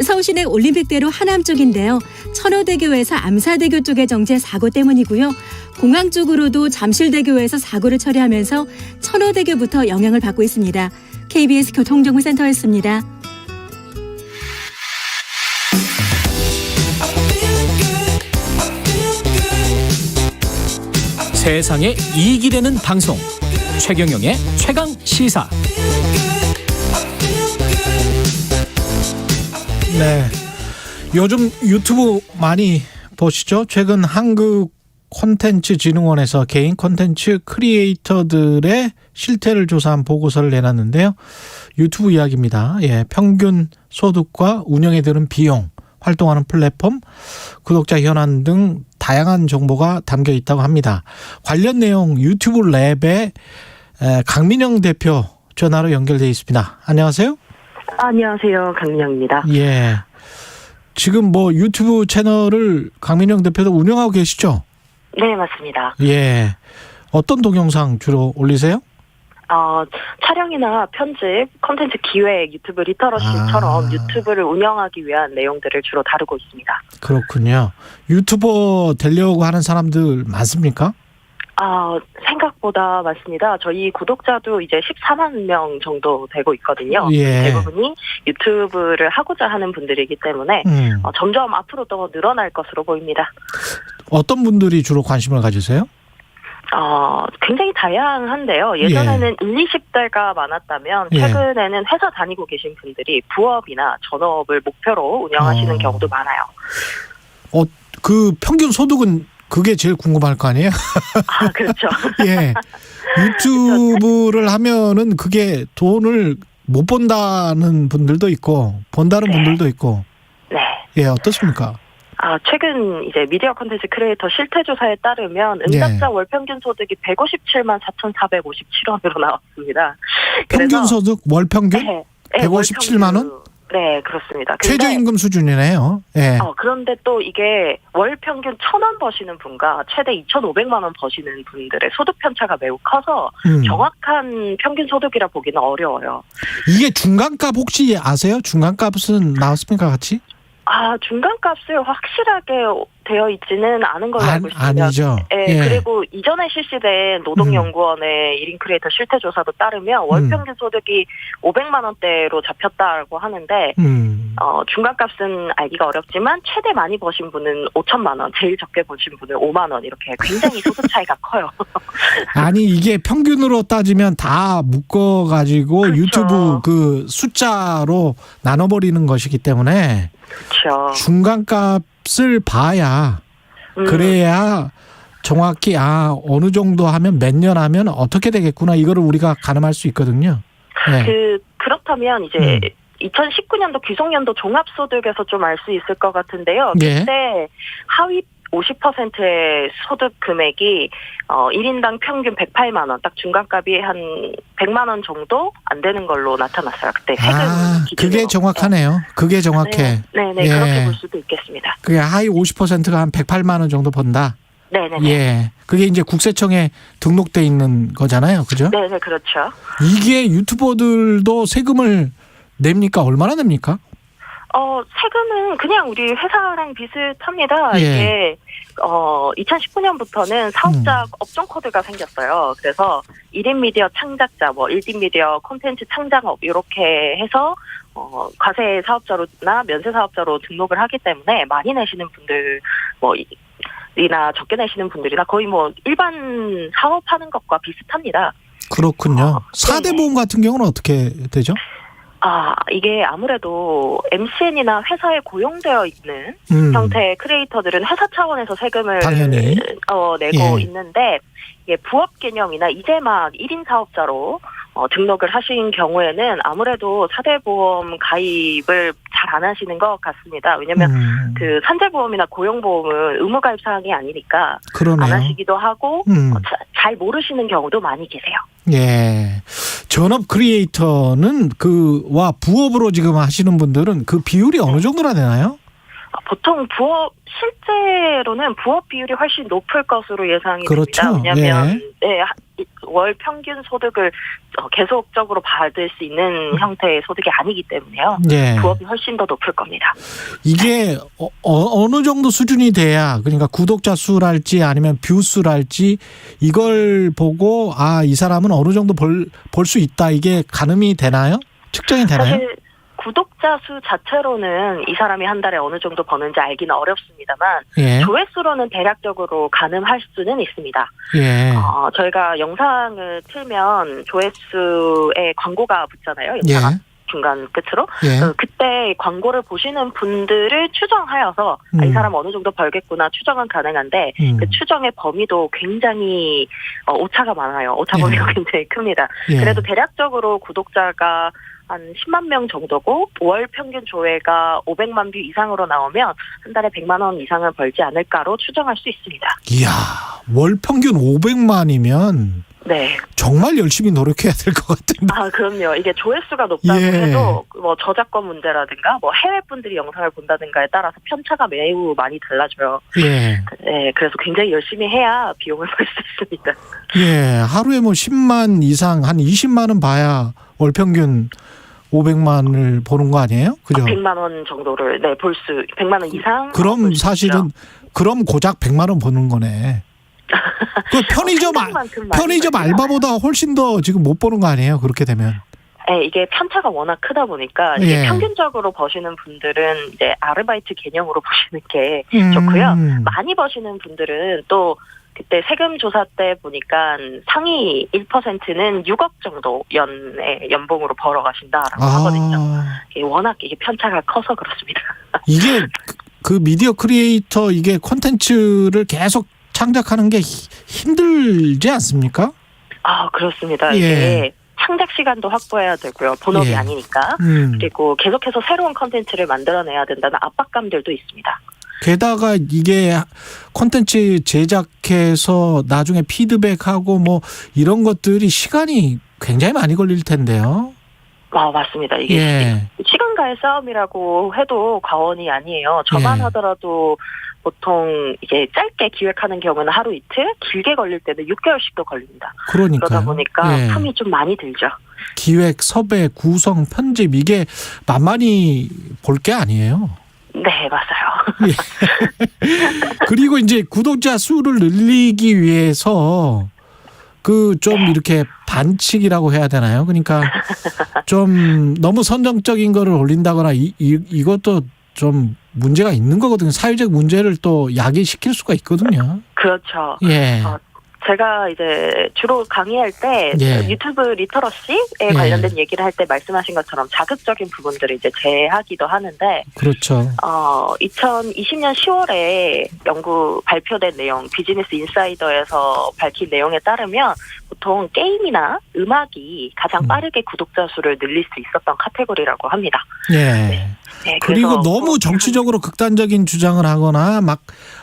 서울시내 올림픽대로 하남 쪽인데요. 천호대교에서 암사대교 쪽의 정체 사고 때문이고요. 공항 쪽으로도 잠실대교에서 사고를 처리하면서 천호대교부터 영향을 받고 있습니다. KBS 교통정보센터였습니다. 세상에 이익이 되는 방송 최경영의 최강시사. 네, 요즘 유튜브 많이 보시죠? 최근 한국콘텐츠진흥원에서 개인 콘텐츠 크리에이터들의 실태를 조사한 보고서를 내놨는데요. 유튜브 이야기입니다. 예, 평균 소득과 운영에 드는 비용, 활동하는 플랫폼, 구독자 현황 등 다양한 정보가 담겨 있다고 합니다. 관련 내용 유튜브 랩의 강민영 대표 전화로 연결되어 있습니다. 안녕하세요. 안녕하세요. 강민영입니다. 예. 지금 뭐 유튜브 채널을 강민영 대표도 운영하고 계시죠? 네, 맞습니다. 예. 어떤 동영상 주로 올리세요? 촬영이나 편집, 콘텐츠 기획, 유튜브 리터러시처럼 유튜브를 운영하기 위한 내용들을 주로 다루고 있습니다. 그렇군요. 유튜버 되려고 하는 사람들 많습니까? 생각보다 많습니다. 저희 구독자도 이제 14만 명 정도 되고 있거든요. 예. 대부분이 유튜브를 하고자 하는 분들이기 때문에 점점 앞으로 더 늘어날 것으로 보입니다. 어떤 분들이 주로 관심을 가지세요? 굉장히 다양한데요. 예전에는 20대가 많았다면 최근에는 회사 다니고 계신 분들이 부업이나 전업을 목표로 운영하시는 경우도 많아요. 그 평균 소득은 그게 제일 궁금할 거 아니에요? 그렇죠. 예. 유튜브를 하면은 그게 돈을 못 번다는 분들도 있고 번다는 분들도 있고. 네. 예, 어떻습니까? 최근 이제 미디어 콘텐츠 크리에이터 실태조사에 따르면 응답자 월 평균 소득이 157만 4,457원으로 나왔습니다. 평균 소득 월 평균? 네, 157만 원? 네, 그렇습니다. 최저임금 수준이네요. 예. 그런데 또 이게 월 평균 1,000원 버시는 분과 최대 2,500만 원 버시는 분들의 소득 편차가 매우 커서 정확한 평균 소득이라 보기는 어려워요. 이게 중간값 혹시 아세요? 중간값은 나왔습니까, 같이? 중간값을 확실하게 되어 있지는 않은 걸로 알고 있습니다. 아니죠. 예. 그리고 이전에 실시된 노동연구원의 1인 크리에이터 실태조사도 따르면 월 평균 소득이 500만 원대로 잡혔다고 하는데 중간값은 알기가 어렵지만 최대 많이 버신 분은 5천만 원, 제일 적게 버신 분은 5만 원 이렇게 굉장히 소득 차이가 커요. 아니 이게 평균으로 따지면 다 묶어가지고 그렇죠. 유튜브 그 숫자로 나눠버리는 것이기 때문에 그렇죠. 중간값을 봐야 그래야 정확히 어느 정도 하면 몇 년 하면 어떻게 되겠구나 이거를 우리가 가늠할 수 있거든요. 네. 그렇다면 이제 2019년도 귀속연도 종합소득에서 좀 알 수 있을 것 같은데요. 그때 하위 50%의 소득 금액이 1인당 평균 108만 원, 딱 중간값이 한 100만 원 정도 안 되는 걸로 나타났어요. 그때 세금 기준으로. 그게 정확하네요. 그게 정확해. 네, 그렇게 볼 수도 있겠습니다. 그게 하위 50%가 한 108만 원 정도 번다. 네네. 예, 그게 이제 국세청에 등록돼 있는 거잖아요, 그죠? 네, 그렇죠. 이게 유튜버들도 세금을 냅니까? 얼마나 냅니까? 세금은 그냥 우리 회사랑 비슷합니다. 이게 2019년부터는 사업자 업종 코드가 생겼어요. 그래서 1인 미디어 창작자, 1인 미디어 콘텐츠 창작업 이렇게 해서 과세 사업자로나 면세 사업자로 등록을 하기 때문에 많이 내시는 분들 이나 적게 내시는 분들이나 거의 일반 사업하는 것과 비슷합니다. 그렇군요. 4대 보험 같은 경우는 어떻게 되죠? 이게 아무래도 MCN이나 회사에 고용되어 있는 형태의 크리에이터들은 회사 차원에서 세금을 당연히 내고 있는데 이게 부업 개념이나 이제 막 1인 사업자로 등록을 하신 경우에는 아무래도 4대 보험 가입을 잘 안 하시는 것 같습니다. 왜냐하면 그 산재보험이나 고용보험은 의무가입 사항이 아니니까 그러네요. 안 하시기도 하고 잘 모르시는 경우도 많이 계세요. 예, 전업 크리에이터는 와 부업으로 지금 하시는 분들은 그 비율이 어느 정도나 되나요? 보통 실제로는 부업 비율이 훨씬 높을 것으로 예상이 그렇죠. 됩니다. 왜냐하면 월 평균 소득을 계속적으로 받을 수 있는 형태의 소득이 아니기 때문에요. 부업이 훨씬 더 높을 겁니다. 이게 어느 정도 수준이 돼야 그러니까 구독자 수랄지 아니면 뷰 수랄지 이걸 보고 이 사람은 어느 정도 벌 수 있다 이게 가늠이 되나요? 측정이 되나요? 사실 구독자 수 자체로는 이 사람이 한 달에 어느 정도 버는지 알기는 어렵습니다만 조회수로는 대략적으로 가늠할 수는 있습니다. 저희가 영상을 틀면 조회수에 광고가 붙잖아요. 영상 중간 끝으로. 그때 광고를 보시는 분들을 추정하여서 이 사람 어느 정도 벌겠구나 추정은 가능한데 그 추정의 범위도 굉장히 오차가 많아요. 오차 범위가 굉장히 큽니다. 그래도 대략적으로 구독자가 한 10만 명 정도고 월 평균 조회가 500만 뷰 이상으로 나오면 한 달에 100만 원 이상을 벌지 않을까로 추정할 수 있습니다. 이야, 월 평균 500만이면 정말 열심히 노력해야 될 것 같은데. 그럼요. 이게 조회수가 높다고 해도 저작권 문제라든가 해외 분들이 영상을 본다든가에 따라서 편차가 매우 많이 달라져요. 그래서 굉장히 열심히 해야 비용을 벌 수 있습니다. 하루에 10만 이상 한 20만 원 봐야 월 평균 500만을 보는 거 아니에요? 그죠? 100만 원 정도를 100만 원 이상. 그럼 사실은 고작 100만 원 버는 거네. 그 편의점 알바보다 훨씬 더 지금 못 버는 거 아니에요? 그렇게 되면. 네, 이게 편차가 워낙 크다 보니까 이게 평균적으로 버시는 분들은 이제 아르바이트 개념으로 보시는 게 좋고요. 많이 버시는 분들은 또 그때 세금 조사 때 보니까 상위 1%는 6억 정도 연봉으로 벌어 가신다라고 하거든요. 워낙 이게 편차가 커서 그렇습니다. 이게 그 미디어 크리에이터 이게 콘텐츠를 계속 창작하는 게 힘들지 않습니까? 그렇습니다. 이게 창작 시간도 확보해야 되고요. 본업이 아니니까. 그리고 계속해서 새로운 콘텐츠를 만들어내야 된다는 압박감들도 있습니다. 게다가 이게 콘텐츠 제작해서 나중에 피드백하고 뭐 이런 것들이 시간이 굉장히 많이 걸릴 텐데요. 맞습니다. 이게 시간과의 싸움이라고 해도 과언이 아니에요. 저만 하더라도 보통 이제 짧게 기획하는 경우는 하루 이틀, 길게 걸릴 때는 6개월씩도 걸립니다. 그러다 보니까 품이 좀 많이 들죠. 기획, 섭외, 구성, 편집 이게 만만히 볼 게 아니에요. 네, 맞아요. 그리고 이제 구독자 수를 늘리기 위해서 좀 이렇게 반칙이라고 해야 되나요? 그러니까 좀 너무 선정적인 거를 올린다거나 이것도 좀 문제가 있는 거거든요. 사회적 문제를 또 야기시킬 수가 있거든요. 그렇죠. 제가 이제 주로 강의할 때 유튜브 리터러시에 관련된 얘기를 할 때 말씀하신 것처럼 자극적인 부분들을 이제 제하기도 하는데 그렇죠. 2020년 10월에 연구 발표된 내용 비즈니스 인사이더에서 밝힌 내용에 따르면 보통 게임이나 음악이 가장 빠르게 구독자 수를 늘릴 수 있었던 카테고리라고 합니다. 그리고 너무 정치적으로 극단적인 주장을 하거나 막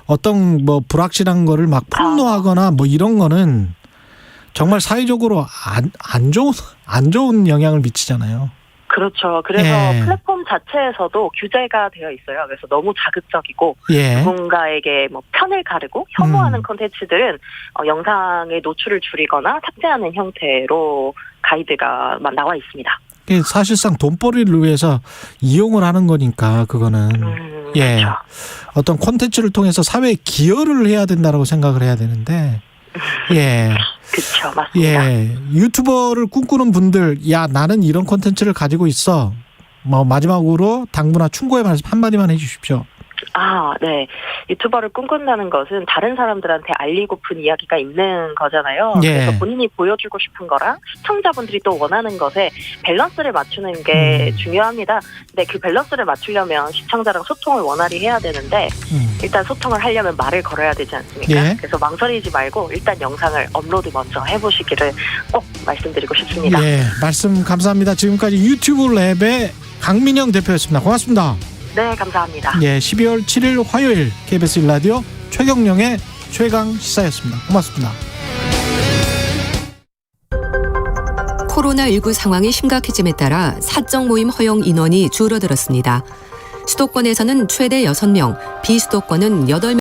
어떤 뭐 불확실한 거를 막 폭로하거나 뭐 이런 거는 정말 사회적으로 안 좋은 영향을 미치잖아요. 그렇죠. 그래서 플랫폼 자체에서도 규제가 되어 있어요. 그래서 너무 자극적이고 누군가에게 뭐 편을 가르고 혐오하는 콘텐츠들은 영상의 노출을 줄이거나 삭제하는 형태로 가이드가 나와 있습니다. 사실상 돈벌이를 위해서 이용을 하는 거니까 그거는 그렇죠. 어떤 콘텐츠를 통해서 사회에 기여를 해야 된다고 생각을 해야 되는데 그렇죠, 맞습니다. 유튜버를 꿈꾸는 분들, 나는 이런 콘텐츠를 가지고 있어. 뭐 마지막으로 당부나 충고의 말씀 한마디만 해주십시오. 네. 유튜버를 꿈꾼다는 것은 다른 사람들한테 알리고픈 이야기가 있는 거잖아요. 그래서 본인이 보여주고 싶은 거랑 시청자분들이 또 원하는 것에 밸런스를 맞추는 게 중요합니다. 근데 그 밸런스를 맞추려면 시청자랑 소통을 원활히 해야 되는데 일단 소통을 하려면 말을 걸어야 되지 않습니까? 그래서 망설이지 말고 일단 영상을 업로드 먼저 해보시기를 꼭 말씀드리고 싶습니다. 말씀 감사합니다. 지금까지 유튜브 랩의 강민영 대표였습니다. 고맙습니다. 네, 감사합니다. 12월 7일 화요일 KBS 1라디오 최경영의 최강시사였습니다. 고맙습니다. 코로나19 상황이 심각해짐에 따라 사적 모임 허용 인원이 줄어들었습니다. 수도권에서는 최대 6명, 비수도권은 8명